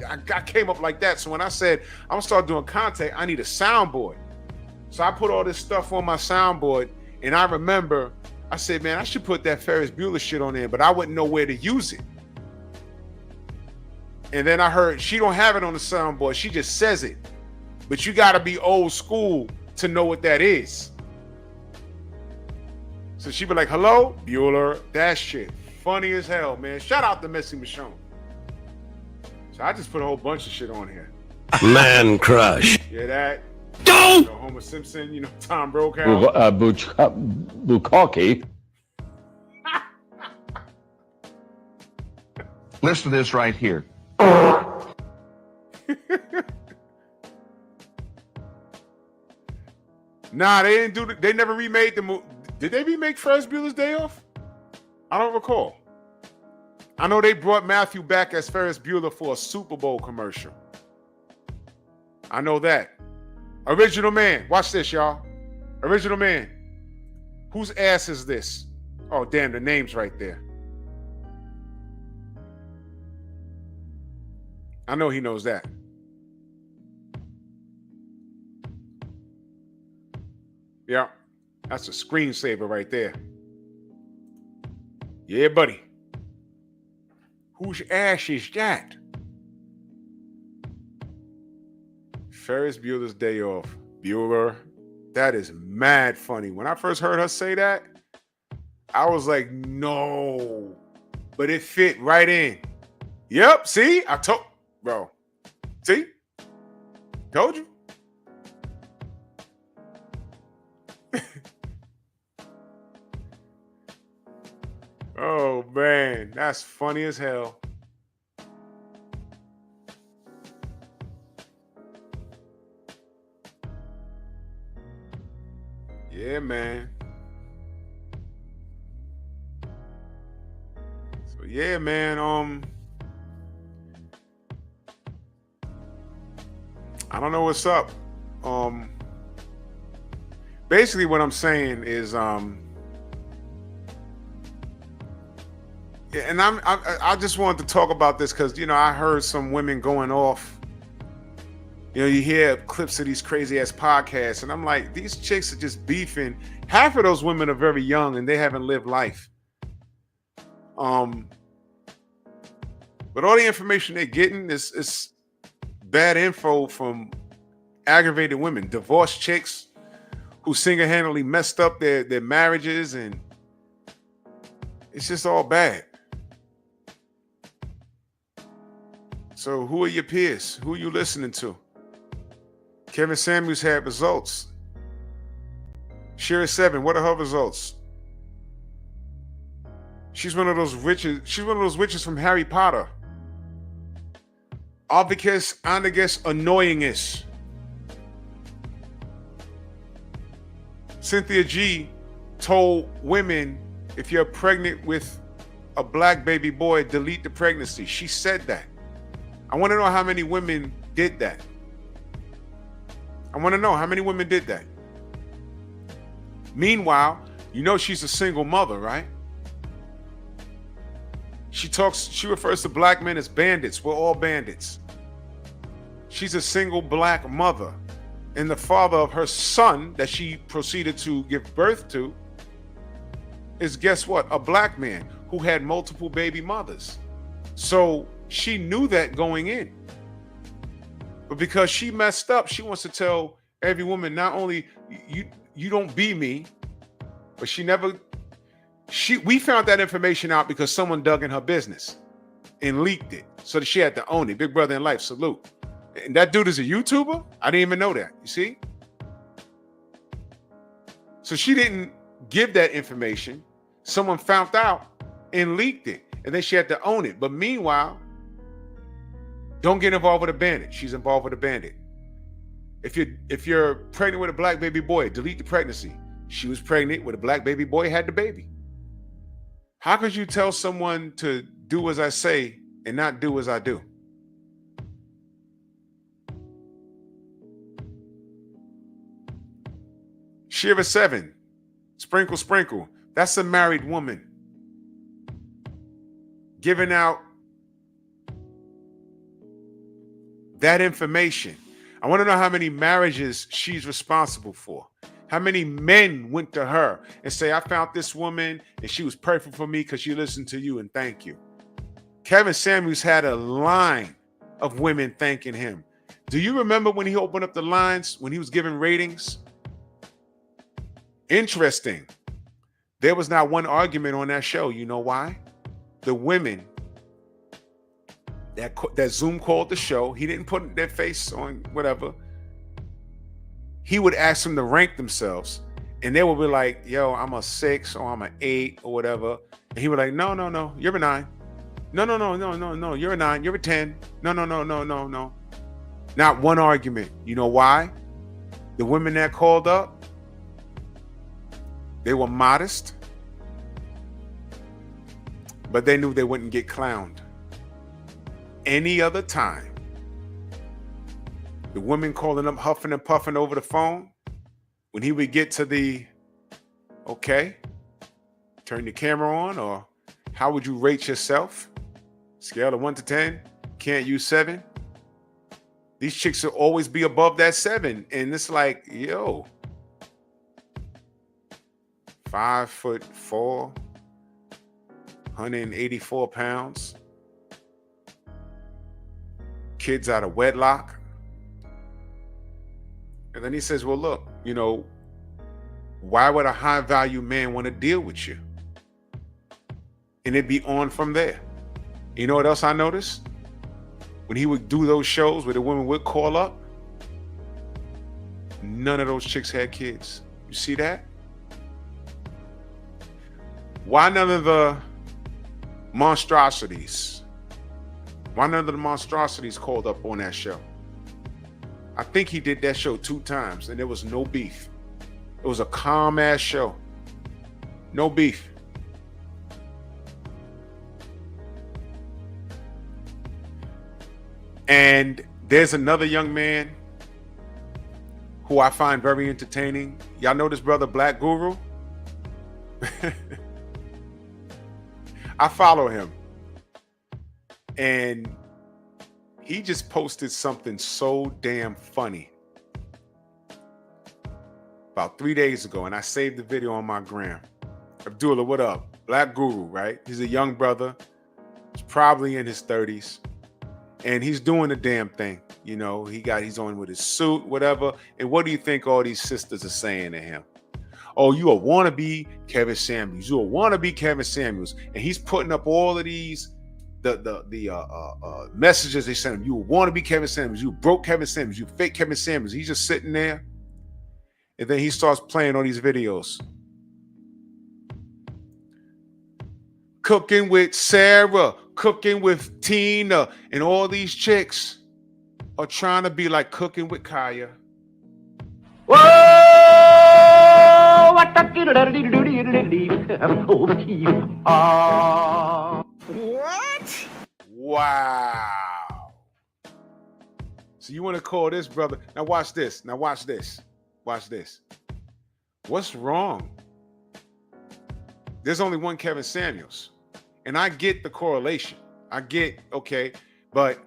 I came up like that. So when I said, I'm gonna start doing content, I need a soundboard. So I put all this stuff on my soundboard, and I remember, I said, man, I should put that Ferris Bueller shit on there, but I wouldn't know where to use it. And then I heard, she don't have it on the soundboard, she just says it. But you gotta be old school to know what that is. So she'd be like, hello, Bueller, that shit funny as hell, man. Shout out to Messy Michonne. So I just put a whole bunch of shit on here. Man crush. Yeah, that. Don't. Homer Simpson, Tom Brokaw. Bukaki. Listen to this right here. Nah, they didn't do. They never remade the movie. Did they remake Ferris Bueller's Day Off? I don't recall. I know they brought Matthew back as Ferris Bueller for a Super Bowl commercial. I know that. Original Man. Watch this, y'all. Original Man. Whose ass is this? Oh, damn, the name's right there. I know he knows that. Yeah, that's a screensaver right there. Yeah, buddy. Whose ass is that? Ferris Bueller's Day Off. Bueller. That is mad funny. When I first heard her say that, I was like, no. But it fit right in. Yep, see? I told, bro. See? Told you. Oh, man. That's funny as hell. Yeah, man. So, yeah, man. I don't know what's up. Basically what I'm saying is, and I just wanted to talk about this because, I heard some women going off. You hear clips of these crazy ass podcasts, and I'm like, these chicks are just beefing. Half of those women are very young and they haven't lived life. But all the information they're getting is bad info from aggravated women, divorced chicks who single-handedly messed up their marriages, and it's just all bad. So who are your peers? Who are you listening to? Kevin Samuels had results. Shira 7, what are her results? She's one of those witches. She's one of those witches from Harry Potter. Obvious, anagus, annoyingness. Cynthia G told women, if you're pregnant with a black baby boy, delete the pregnancy. She said that. I want to know how many women did that. I want to know how many women did that. Meanwhile, she's a single mother, right? She refers to black men as bandits. We're all bandits. She's a single black mother. And the father of her son that she proceeded to give birth to is, guess what? A black man who had multiple baby mothers. So she knew that going in. But because she messed up, she wants to tell every woman, not only you don't be me, but we found that information out because someone dug in her business and leaked it. So that she had to own it. Big brother in life, salute. And that dude is a YouTuber? I didn't even know that. You see? So she didn't give that information. Someone found out and leaked it. And then she had to own it. But meanwhile, don't get involved with a bandit. She's involved with a bandit. If you're pregnant with a black baby boy, delete the pregnancy. She was pregnant with a black baby boy, had the baby. How could you tell someone to do as I say and not do as I do? Shiva 7, sprinkle, sprinkle. That's a married woman giving out that information. I want to know how many marriages she's responsible for. How many men went to her and say, I found this woman and she was perfect for me because she listened to you and thank you. Kevin Samuels had a line of women thanking him. Do you remember when he opened up the lines, when he was giving ratings? Interesting. There was not one argument on that show. You know why? the women that Zoom called the show, he didn't put their face on whatever. He would ask them to rank themselves, and they would be like, yo, I'm a 6 or I'm an 8 or whatever. And he would like, no, you're a 9. No, you're a 9, you're a 10. No. Not one argument. You know why? The women that called up, they were modest, but they knew they wouldn't get clowned. Any other time, the women calling him huffing and puffing over the phone, when he would get to the, okay, turn the camera on, or how would you rate yourself? Scale of 1 to 10, can't use 7. These chicks will always be above that 7. And it's like, yo, 5'4", 184 pounds. Kids out of wedlock. And then he says, well, look, you know, why would a high value man want to deal with you? And it'd be on from there. You know what else I noticed? When he would do those shows where the women would call up, none of those chicks had kids. You see that? Why none of the monstrosities? Why none of the monstrosities called up on that show? I think he did that show 2 times and there was no beef. It was a calm ass show. No beef. And there's another young man who I find very entertaining. Y'all know this brother, Black Guru? I follow him. And he just posted something so damn funny about 3 days ago, and I saved the video on my gram. Abdullah, what up? Black Guru, right? He's a young brother. He's probably in his 30s. And he's doing the damn thing. You know, he's on with his suit, whatever. And what do you think all these sisters are saying to him? Oh, you a wannabe Kevin Samuels. You a wannabe Kevin Samuels. And he's putting up all of these the messages they sent him. You want to be Kevin Samuels. You broke Kevin Samuels. You fake Kevin Samuels. He's just sitting there. And then he starts playing all these videos. Cooking with Sarah, cooking with Tina, and all these chicks are trying to be like Cooking with Kaya. Whoa! What Wow. So you want to call this brother? Now watch this. Now watch this. Watch this. What's wrong? There's only one Kevin Samuels. And I get the correlation. I get, okay, but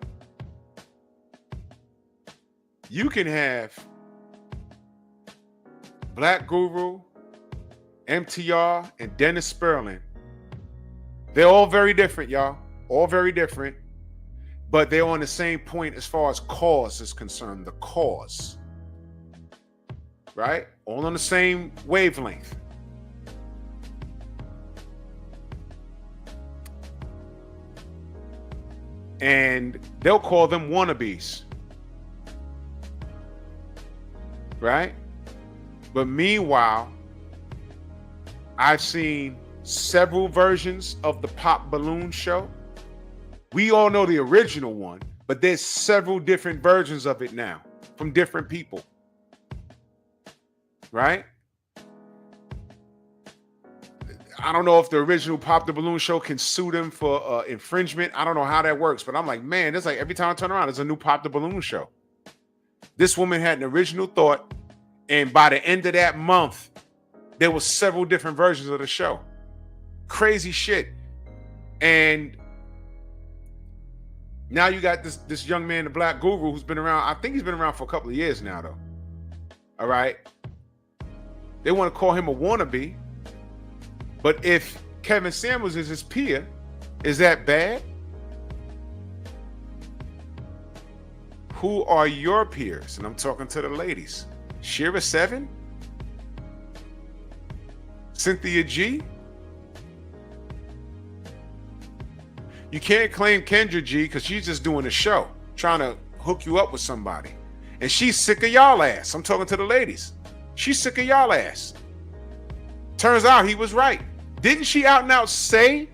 you can have Black Guru, MTR, and Dennis Sperling. They're all very different, y'all. All very different. But they're on the same point as far as cause is concerned. The cause. Right? All on the same wavelength. And they'll call them wannabes. Right? But meanwhile, I've seen several versions of the Pop Balloon Show. We all know the original one, but there's several different versions of it now from different people. Right? I don't know if the original Pop the Balloon Show can sue them for infringement. I don't know how that works, but I'm like, man, it's like every time I turn around, there's a new Pop the Balloon Show. This woman had an original thought, and by the end of that month, there were several different versions of the show. Crazy shit. And now you got this young man, the Black Guru, who's been around. I think he's been around for a couple of years now, though. All right. They want to call him a wannabe. But if Kevin Samuels is his peer, is that bad? Who are your peers? And I'm talking to the ladies. Shira 7? Cynthia G? You can't claim Kendra G because she's just doing a show, trying to hook you up with somebody. And she's sick of y'all ass. I'm talking to the ladies. She's sick of y'all ass. Turns out he was right. Didn't she out and out say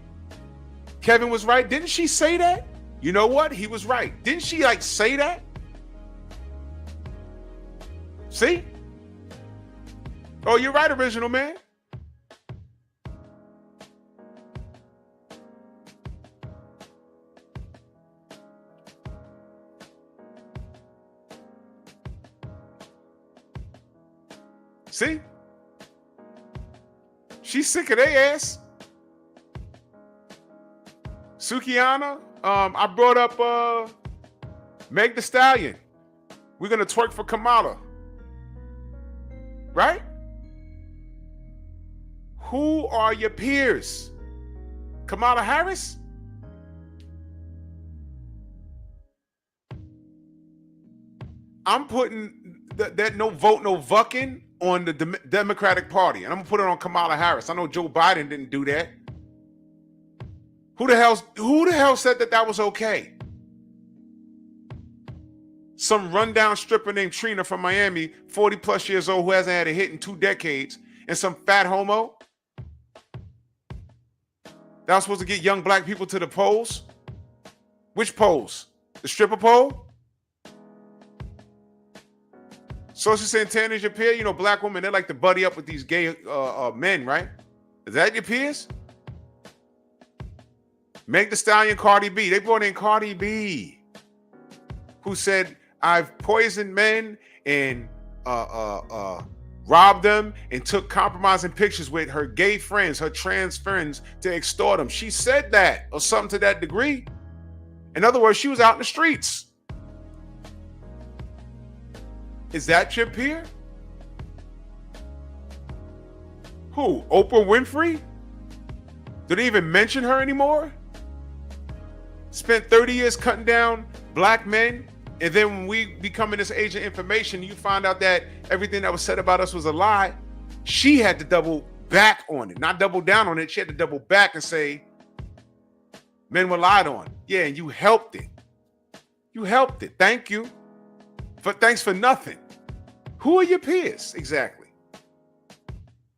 Kevin was right? Didn't she say that? You know what? He was right. Didn't she like say that? See? Oh, you're right, original man. See? She's sick of their ass. Sukiana, I brought up Meg Thee Stallion. We're gonna twerk for Kamala. Right? Who are your peers? Kamala Harris? I'm putting that no vote, no vucking on the Democratic Party, and I'm gonna put it on Kamala Harris. I know Joe Biden didn't do that. Who the hell said that was okay? Some rundown stripper named Trina from Miami, 40 plus years old, who hasn't had a hit in 2 decades, and some fat homo that was supposed to get young black people to the polls. Which polls? The stripper poll? Sosa Santana's your peer? You know, black women, they like to buddy up with these gay men, right? Is that your peers? Meg Thee Stallion, Cardi B. They brought in Cardi B, who said, I've poisoned men and robbed them and took compromising pictures with her gay friends, her trans friends, to extort them. She said that, or something to that degree. In other words, she was out in the streets. Is that your peer? Who? Oprah Winfrey? Do they even mention her anymore? Spent 30 years cutting down black men, and then when we become in this age of information, you find out that everything that was said about us was a lie. She had to double back on it, not double down on it. She had to double back and say, men were lied on. Yeah, and you helped it. You helped it. Thank you. Thanks for nothing. Who are your peers? Exactly.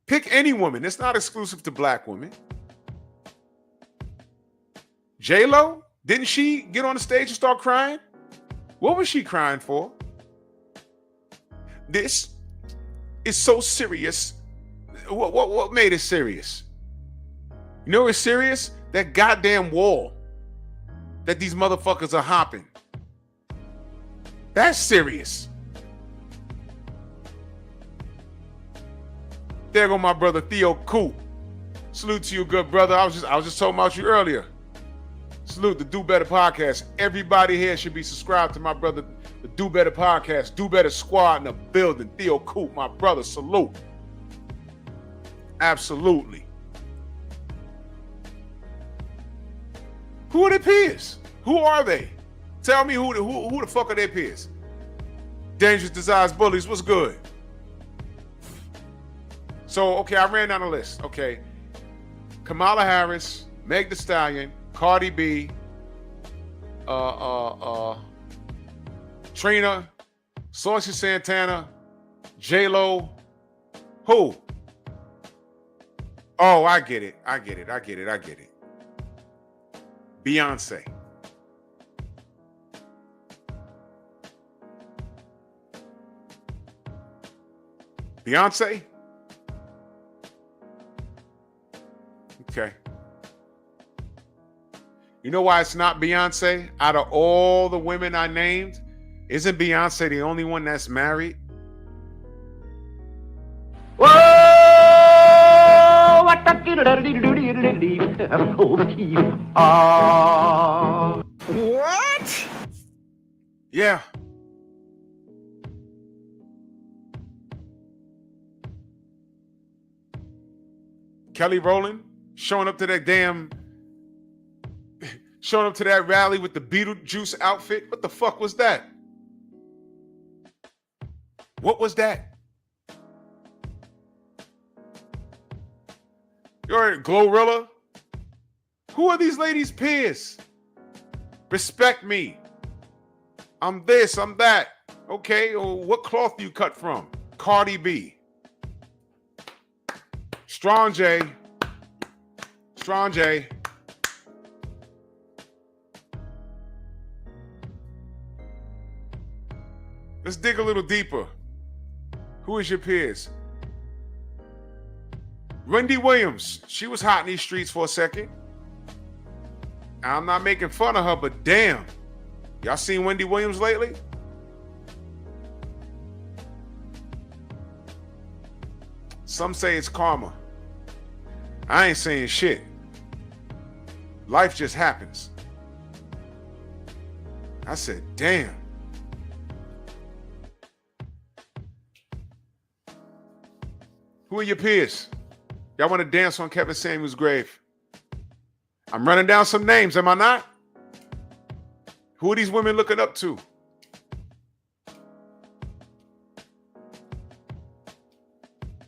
Pick any woman. It's not exclusive to black women. J-Lo, didn't she get on the stage and start crying? What was she crying for? This is so serious. What made it serious? You know what's serious? That goddamn wall that these motherfuckers are hopping. That's serious. There go my brother Theo Coop. Salute to you, good brother. I was just talking about you earlier. Salute the Do Better Podcast. Everybody here should be subscribed to my brother, the Do Better Podcast, Do Better Squad in the building. Theo Coop, my brother, salute. Absolutely. Who are their peers? Who are they? Tell me who the fuck are their peers? Dangerous Desires Bullies, what's good? So, okay, I ran down the list. Okay. Kamala Harris, Meg Thee Stallion, Cardi B, Trina, Saucy Santana, J-Lo. Who? Oh, I get it. Beyonce. Beyonce? Okay. You know why it's not Beyonce? Out of all the women I named, isn't Beyonce the only one that's married? Whoa! What Yeah. Kelly Rowland showing up to that rally with the Beetlejuice outfit. What the fuck was that? What was that? You're Glorilla. Who are these ladies' peers? Respect me. I'm this, I'm that. Okay, well, what cloth do you cut from? Cardi B. Strong J. Strong J. Let's dig a little deeper. Who is your peers? Wendy Williams. She was hot in these streets for a second. I'm not making fun of her, but damn. Y'all seen Wendy Williams lately? Some say it's karma. I ain't saying shit. Life just happens. I said, damn. Who are your peers? Y'all want to dance on Kevin Samuels' grave? I'm running down some names, am I not? Who are these women looking up to?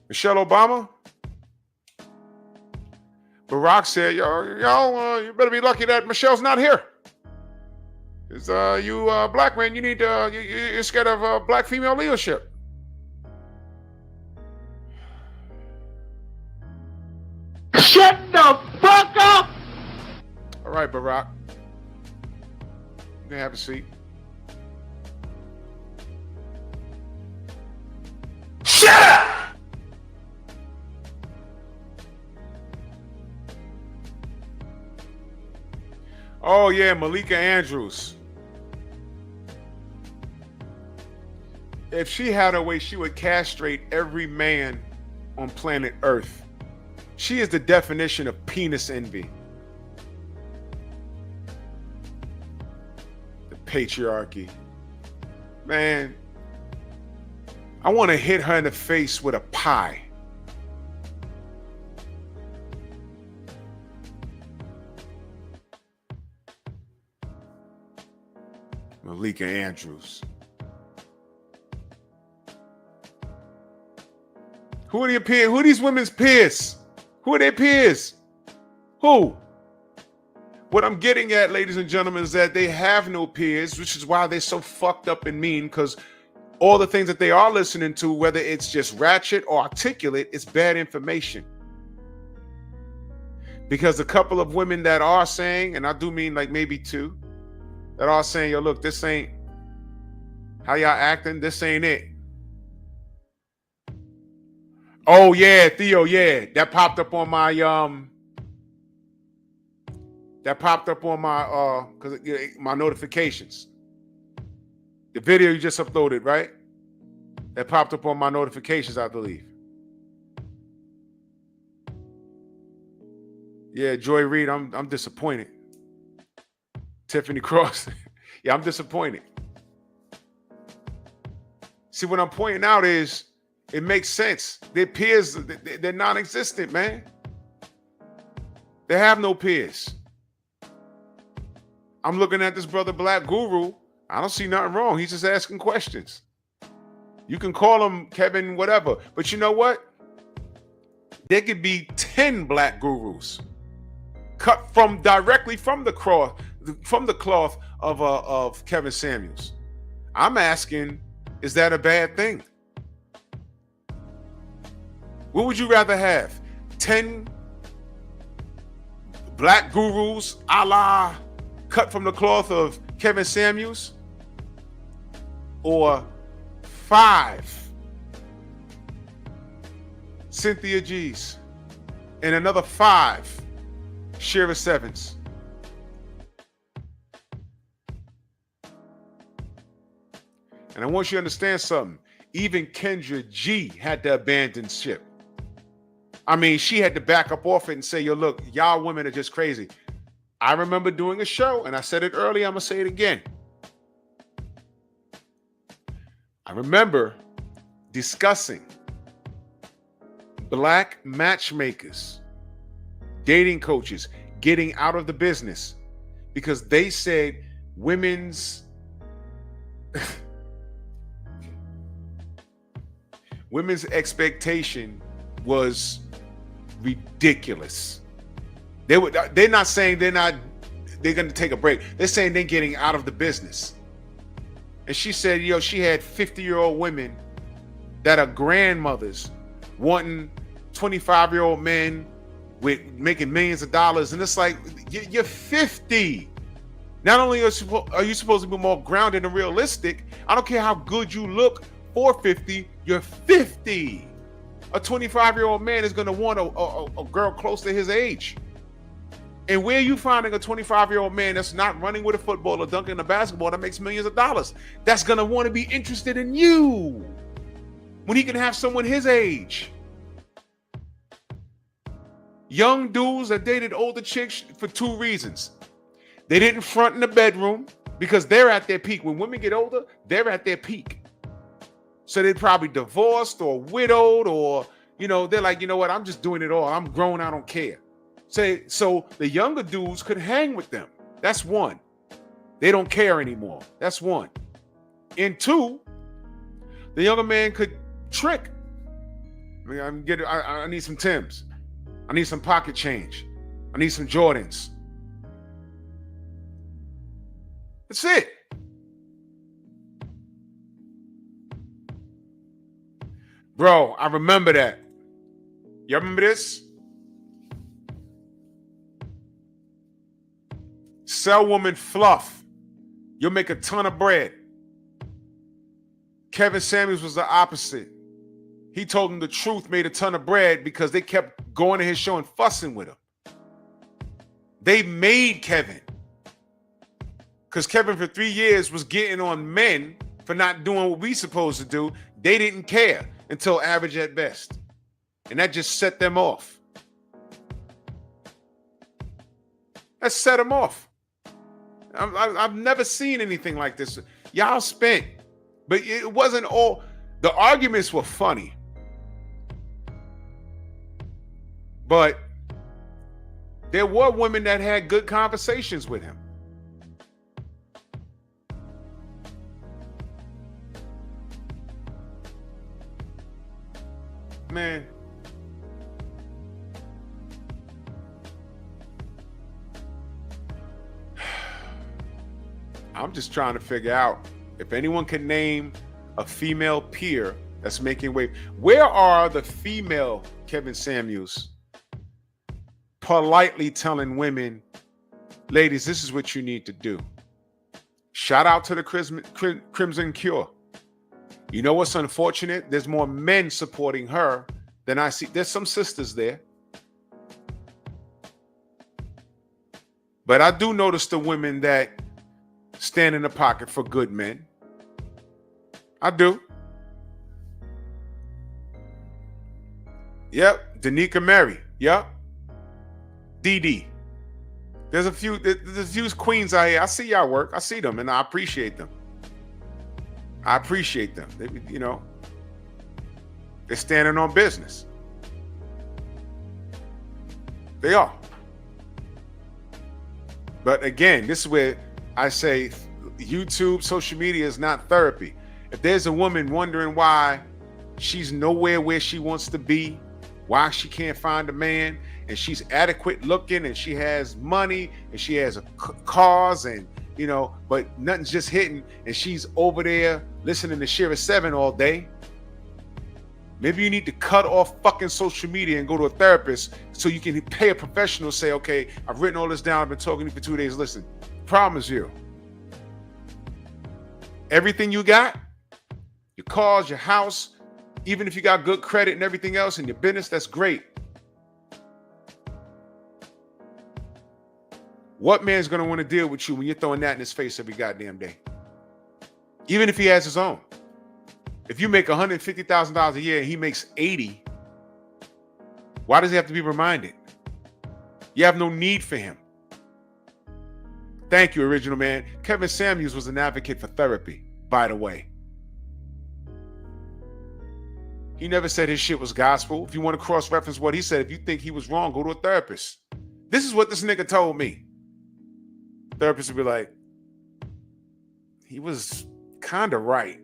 Michelle Obama? Barack said, y'all, you better be lucky that Michelle's not here. Because you black man, you need you're scared of black female leadership. Shut the fuck up! All right, Barack. You can have a seat. Shut up! Oh, yeah, Malika Andrews. If she had her way, she would castrate every man on planet Earth. She is the definition of penis envy. The patriarchy. Man, I want to hit her in the face with a pie. Malika Andrews. Who are your peers? Who are these women's peers? Who are their peers? Who? What I'm getting at, ladies and gentlemen, is that they have no peers, which is why they're so fucked up and mean, because all the things that they are listening to, whether it's just ratchet or articulate, it's bad information. Because a couple of women that are saying, and I do mean like maybe two, that are saying, yo, look, this ain't how y'all acting, this ain't it. Oh yeah, Theo, yeah. That popped up on my my notifications. The video you just uploaded, right? That popped up on my notifications, I believe. Yeah, Joy Reid, I'm disappointed. Tiffany Cross. Yeah, I'm disappointed. See, what I'm pointing out is it makes sense. Their peers, they're non-existent, man. They have no peers. I'm looking at this brother Black Guru. I don't see nothing wrong. He's just asking questions. You can call him Kevin whatever. But you know what? There could be 10 Black Gurus cut from directly from the cloth of Kevin Samuels. I'm asking, is that a bad thing? What would you rather have? 10 Black Gurus a la cut from the cloth of Kevin Samuels? Or 5 Cynthia G's and another 5 Shira Sevens? And I want you to understand something. Even Kendra G had to abandon ship. I mean, she had to back up off it and say, yo, look, y'all women are just crazy. I remember doing a show, and I said it earlier, I'm going to say it again. I remember discussing Black matchmakers, dating coaches, getting out of the business because they said women's expectation was ridiculous. They're not saying they're not they're going to take a break. They're saying they're getting out of the business. And she said, she had 50-year-old women that are grandmothers wanting 25-year-old men with making millions of dollars. And it's like, you're 50. Not only are you supposed to be more grounded and realistic, I don't care how good you look for 50, you're 50. A 25-year-old man is going to want a girl close to his age. And where are you finding a 25-year-old man that's not running with a football or dunking a basketball that makes millions of dollars? That's going to want to be interested in you when he can have someone his age. Young dudes that dated older chicks for two reasons. They didn't front in the bedroom because they're at their peak. When women get older, they're at their peak. So they're probably divorced or widowed, or, they're like, you know what? I'm just doing it all. I'm grown. I don't care. So the younger dudes could hang with them. That's one. They don't care anymore. That's one. And two, the younger man could trick. I need some Timbs. I need some pocket change. I need some Jordans. That's it. Bro, I remember that. You remember this? Sell woman fluff. You'll make a ton of bread. Kevin Samuels was the opposite. He told them the truth, made a ton of bread because they kept going to his show and fussing with him. They made Kevin. Because Kevin for 3 years was getting on men for not doing what we supposed to do. They didn't care until average at best. And that just set them off. That set them off. I've never seen anything like this. Y'all spent, but it wasn't all. The arguments were funny. But there were women that had good conversations with him. Man. I'm just trying to figure out if anyone can name a female peer that's making wave. Where are the female Kevin Samuels politely telling women, ladies, this is what you need to do? Shout out to the Crimson Cure. You know what's unfortunate? There's more men supporting her than I see. There's some sisters there. But I do notice the women that stand in the pocket for good men. I do. Yep. Danica Mary. Yep. Dee. There's a few queens out here. I see y'all work. I see them and I appreciate them. They, they're standing on business. They are. But again, this is where I say YouTube, social media is not therapy. If there's a woman wondering why she's nowhere where she wants to be, why she can't find a man, and she's adequate looking and she has money and she has cars and, but nothing's just hitting, and she's over there listening to Shira 7 all day, maybe you need to cut off fucking social media and go to a therapist so you can pay a professional, say, okay, I've written all this down, I've been talking to you for 2 days, listen, problem is you. Everything you got, your cars, your house, even if you got good credit and everything else in your business, that's great. What man's going to want to deal with you when you're throwing that in his face every goddamn day? Even if he has his own. If you make $150,000 a year and he makes 80, why does he have to be reminded? You have no need for him. Thank you, original man. Kevin Samuels was an advocate for therapy, by the way. He never said his shit was gospel. If you want to cross-reference what he said, if you think he was wrong, go to a therapist. This is what this nigga told me. Therapist would be like, he was kind of right.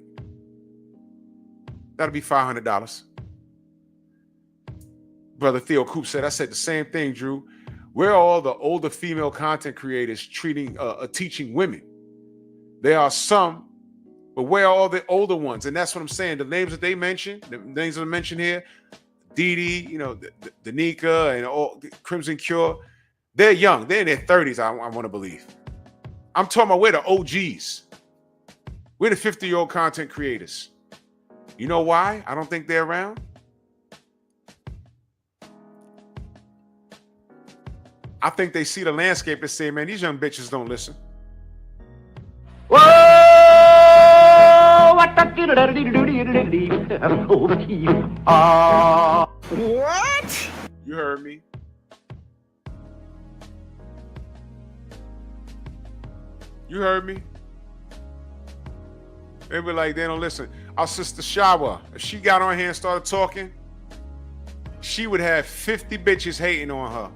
That'll be $500. Brother Theo Coop said, I said the same thing, Drew. Where are all the older female content creators teaching women? There are some, but where are all the older ones? And that's what I'm saying. The names that they mentioned, the names that I mentioned here, Dee, Danica, and all Crimson Cure, they're young. They're in their 30s, I want to believe. I'm talking about we're the OGs. We're the 50-year-old content creators. You know why I don't think they're around? I think they see the landscape and say, man, these young bitches don't listen. Whoa! What What? You heard me. You heard me. They were like, they don't listen. Our sister Shawa, if she got on here and started talking, she would have 50 bitches hating on her,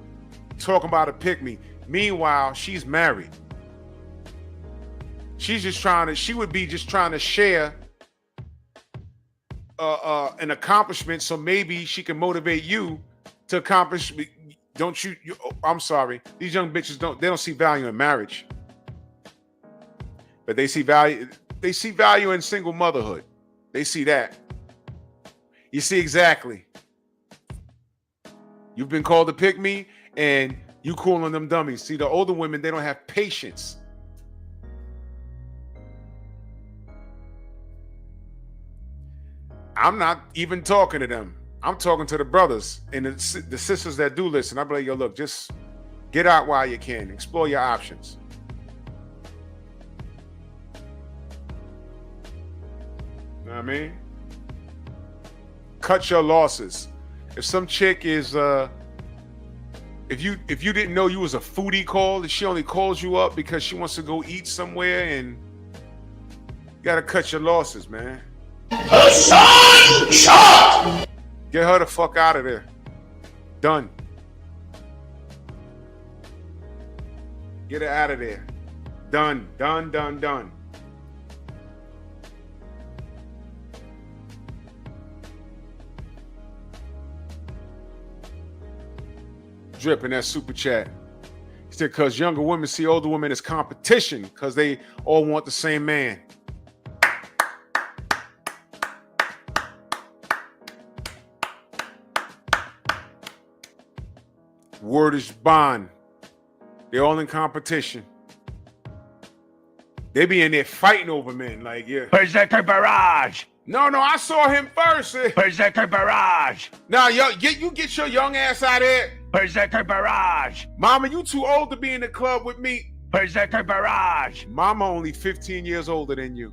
talking about a pick-me. Meanwhile, she's married. She's just she would be just trying to share an accomplishment, so maybe she can motivate you to accomplish. I'm sorry. These young bitches they don't see value in marriage. But they see value in single motherhood. They see that. You see exactly. You've been called to pick me and you cool on them dummies. See, the older women, they don't have patience. I'm not even talking to them. I'm talking to the brothers and the sisters that do listen. I'm like, yo, look, just get out while you can. Explore your options. You know what I mean? Cut your losses. If some chick is if you didn't know you was a foodie call, and she only calls you up because she wants to go eat somewhere, and you gotta cut your losses, man. Shot! Get her the fuck out of there. Done. Get her out of there. Done. Drip in that super chat. He said, because younger women see older women as competition because they all want the same man. Word is bond. They're all in competition. They be in there fighting over men. Like, yeah. Berserker Barrage! No, I saw him first. Berserker Barrage! Now, you get your young ass out of here. Berserker Barrage! Mama, you too old to be in the club with me. Berserker Barrage! Mama only 15 years older than you.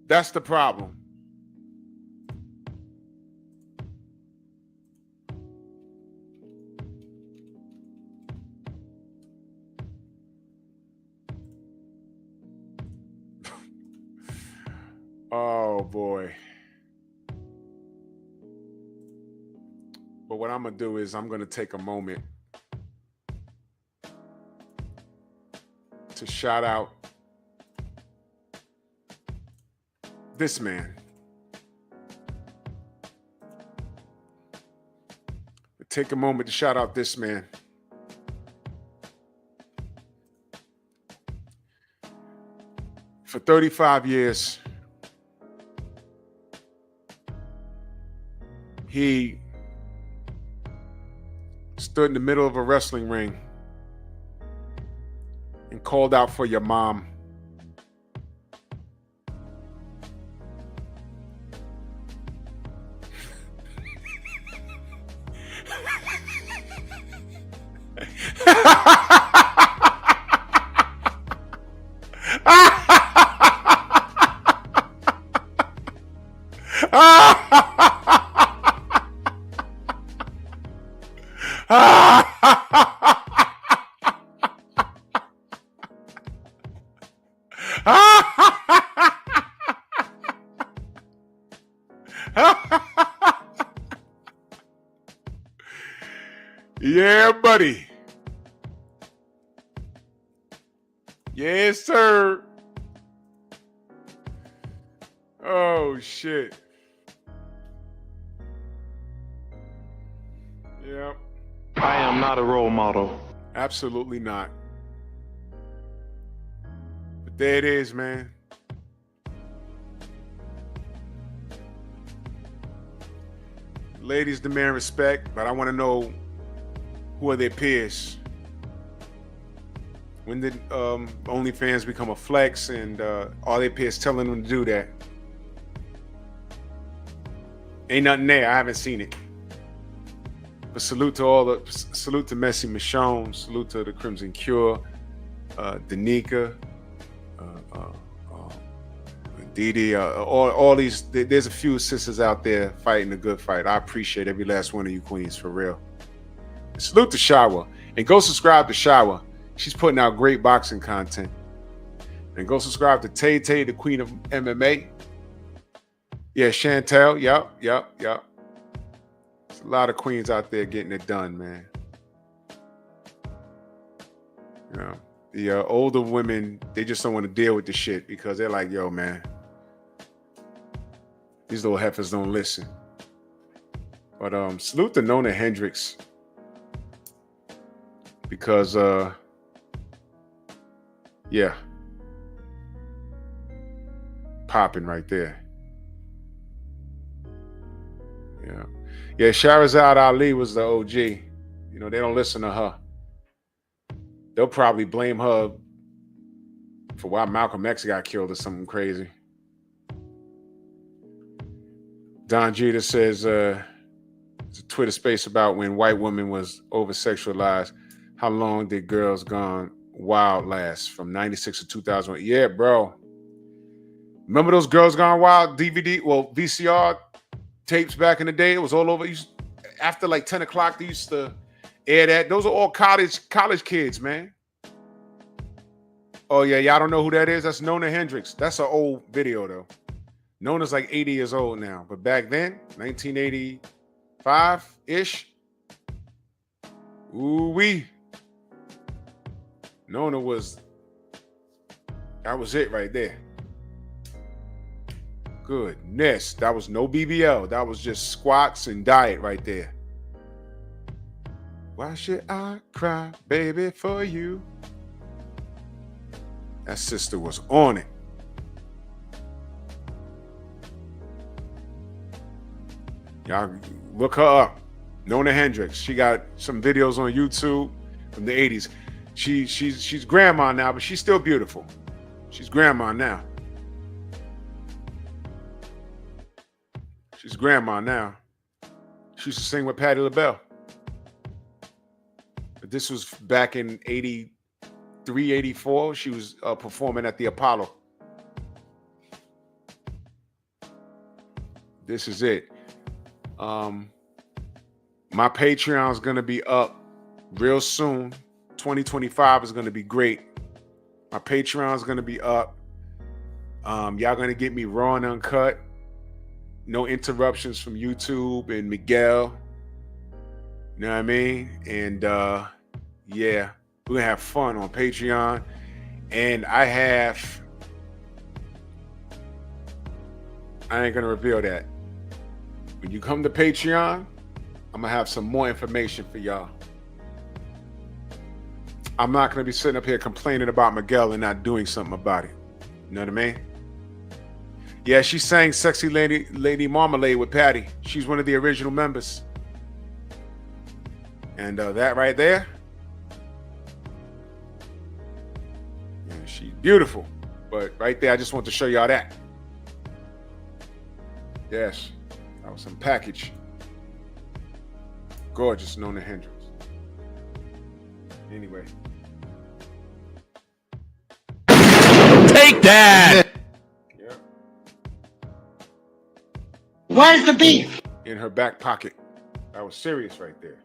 That's the problem. Oh, boy. But what I'm going to do is I'm going to take a moment to shout out this man. Take a moment to shout out this man. For 35 years, he stood in the middle of a wrestling ring and called out for your mom. Yeah, buddy. Yes, sir. Oh, shit. Yeah. I am not a role model. Absolutely not. But there it is, man. Ladies demand respect, but I want to know, who are their peers? When did OnlyFans become a flex, and are their peers telling them to do that? Ain't nothing there. I haven't seen it. But salute to Messy Michonne, salute to the Crimson Cure, Danica, Didi, all these. There's a few sisters out there fighting a good fight. I appreciate every last one of you queens, for real. And salute to Shawa, and go subscribe to Shawa. She's putting out great boxing content. And go subscribe to Tay Tay, the queen of MMA. Yeah, Chantel. Yup. There's a lot of queens out there getting it done, man. You know, the older women, they just don't want to deal with the shit because they're like, yo, man, these little heifers don't listen. But salute to Nona Hendryx, because yeah, popping right there. Yeah, Shahrazad Ali was the OG. You know, they don't listen to her. They'll probably blame her for why Malcolm X got killed or something crazy. Don Jeter says, it's a Twitter space about when white women was over-sexualized. How long did Girls Gone Wild last? From 96 to 2001. Yeah, bro. Remember those Girls Gone Wild DVD? Well, VCR tapes back in the day? It was all over. After like 10 o'clock, they used to air that. Those are all college kids, man. Oh, yeah, y'all don't know who that is? That's Nona Hendryx. That's an old video, though. Nona's like 80 years old now. But back then, 1985-ish, ooh-wee. Nona that was it right there. Goodness, that was no BBL. That was just squats and diet right there. Why should I cry, baby, for you? That sister was on it. Y'all look her up. Nona Hendryx. She got some videos on YouTube from the 80s. She's grandma now, but she's still beautiful. She's grandma now. She's grandma now. She used to sing with Patti LaBelle. But this was back in 83, 84. She was performing at the Apollo. This is it. My Patreon is going to be up real soon. 2025 is going to be great. My Patreon is going to be up. Y'all going to get me raw and uncut. No interruptions from YouTube and Miguel. You know what I mean? And yeah, we're going to have fun on Patreon. And I ain't going to reveal that. When you come to Patreon, I'm going to have some more information for y'all. I'm not going to be sitting up here complaining about Miguel and not doing something about it. You know what I mean? Yeah, she sang Sexy Lady Marmalade with Patty. She's one of the original members. And that right there, yeah, she's beautiful. But right there, I just want to show y'all that. Yes, that was some package. Gorgeous Nona Hendryx. Anyway. Take that! Yeah. Where's the beef? In her back pocket. That was serious right there.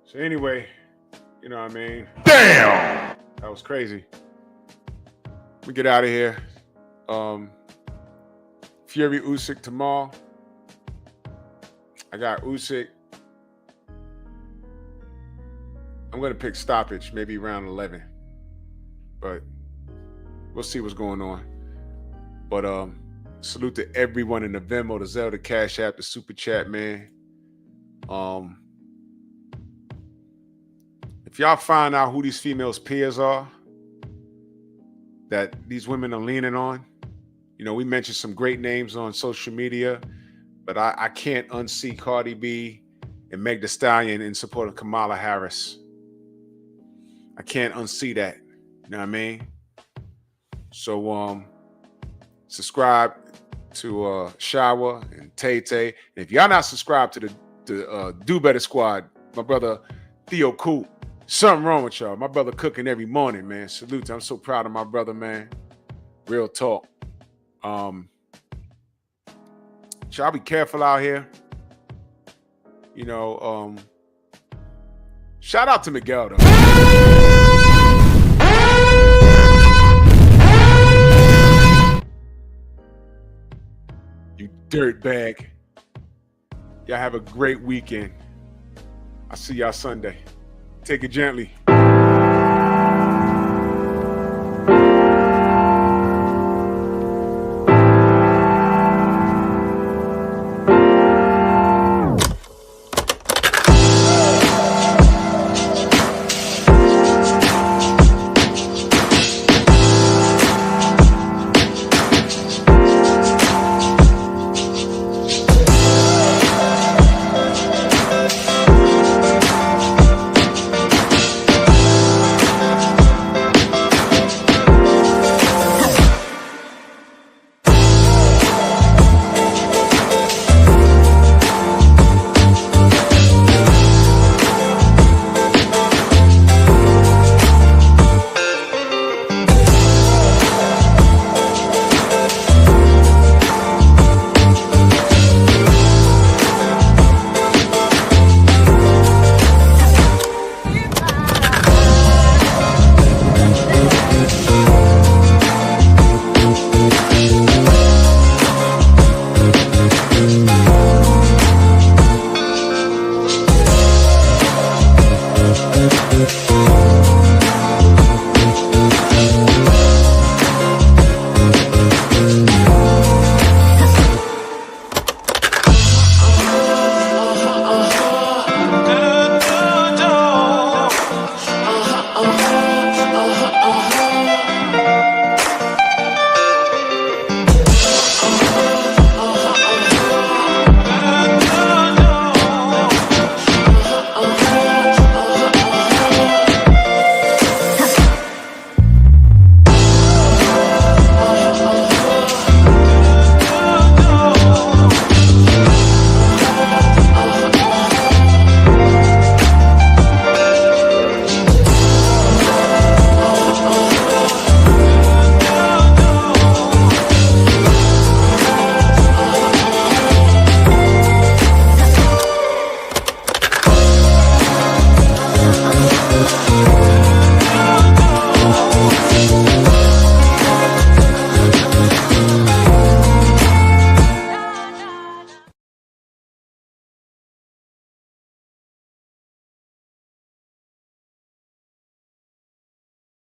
So anyway, you know what I mean? Damn! That was crazy. We get out of here. Fury Usyk tomorrow. I got Usyk. I'm going to pick stoppage, maybe around 11. But we'll see what's going on. But salute to everyone in the Venmo, the Zelle, the Cash App, the Super Chat, man. If y'all find out who these females' peers are that these women are leaning on, you know, we mentioned some great names on social media, but I can't unsee Cardi B and Meg Thee Stallion in support of Kamala Harris. I can't unsee that. You know what I mean? So subscribe to Shower and Tay Tay. And if y'all not subscribed to the Do Better Squad, my brother Theo Coop, something wrong with y'all. My brother cooking every morning, man. Salute to him. I'm so proud of my brother, man. Real talk. Y'all be careful out here. You know, shout out to Miguel though. You dirtbag. Y'all have a great weekend. I'll see y'all Sunday. Take it gently.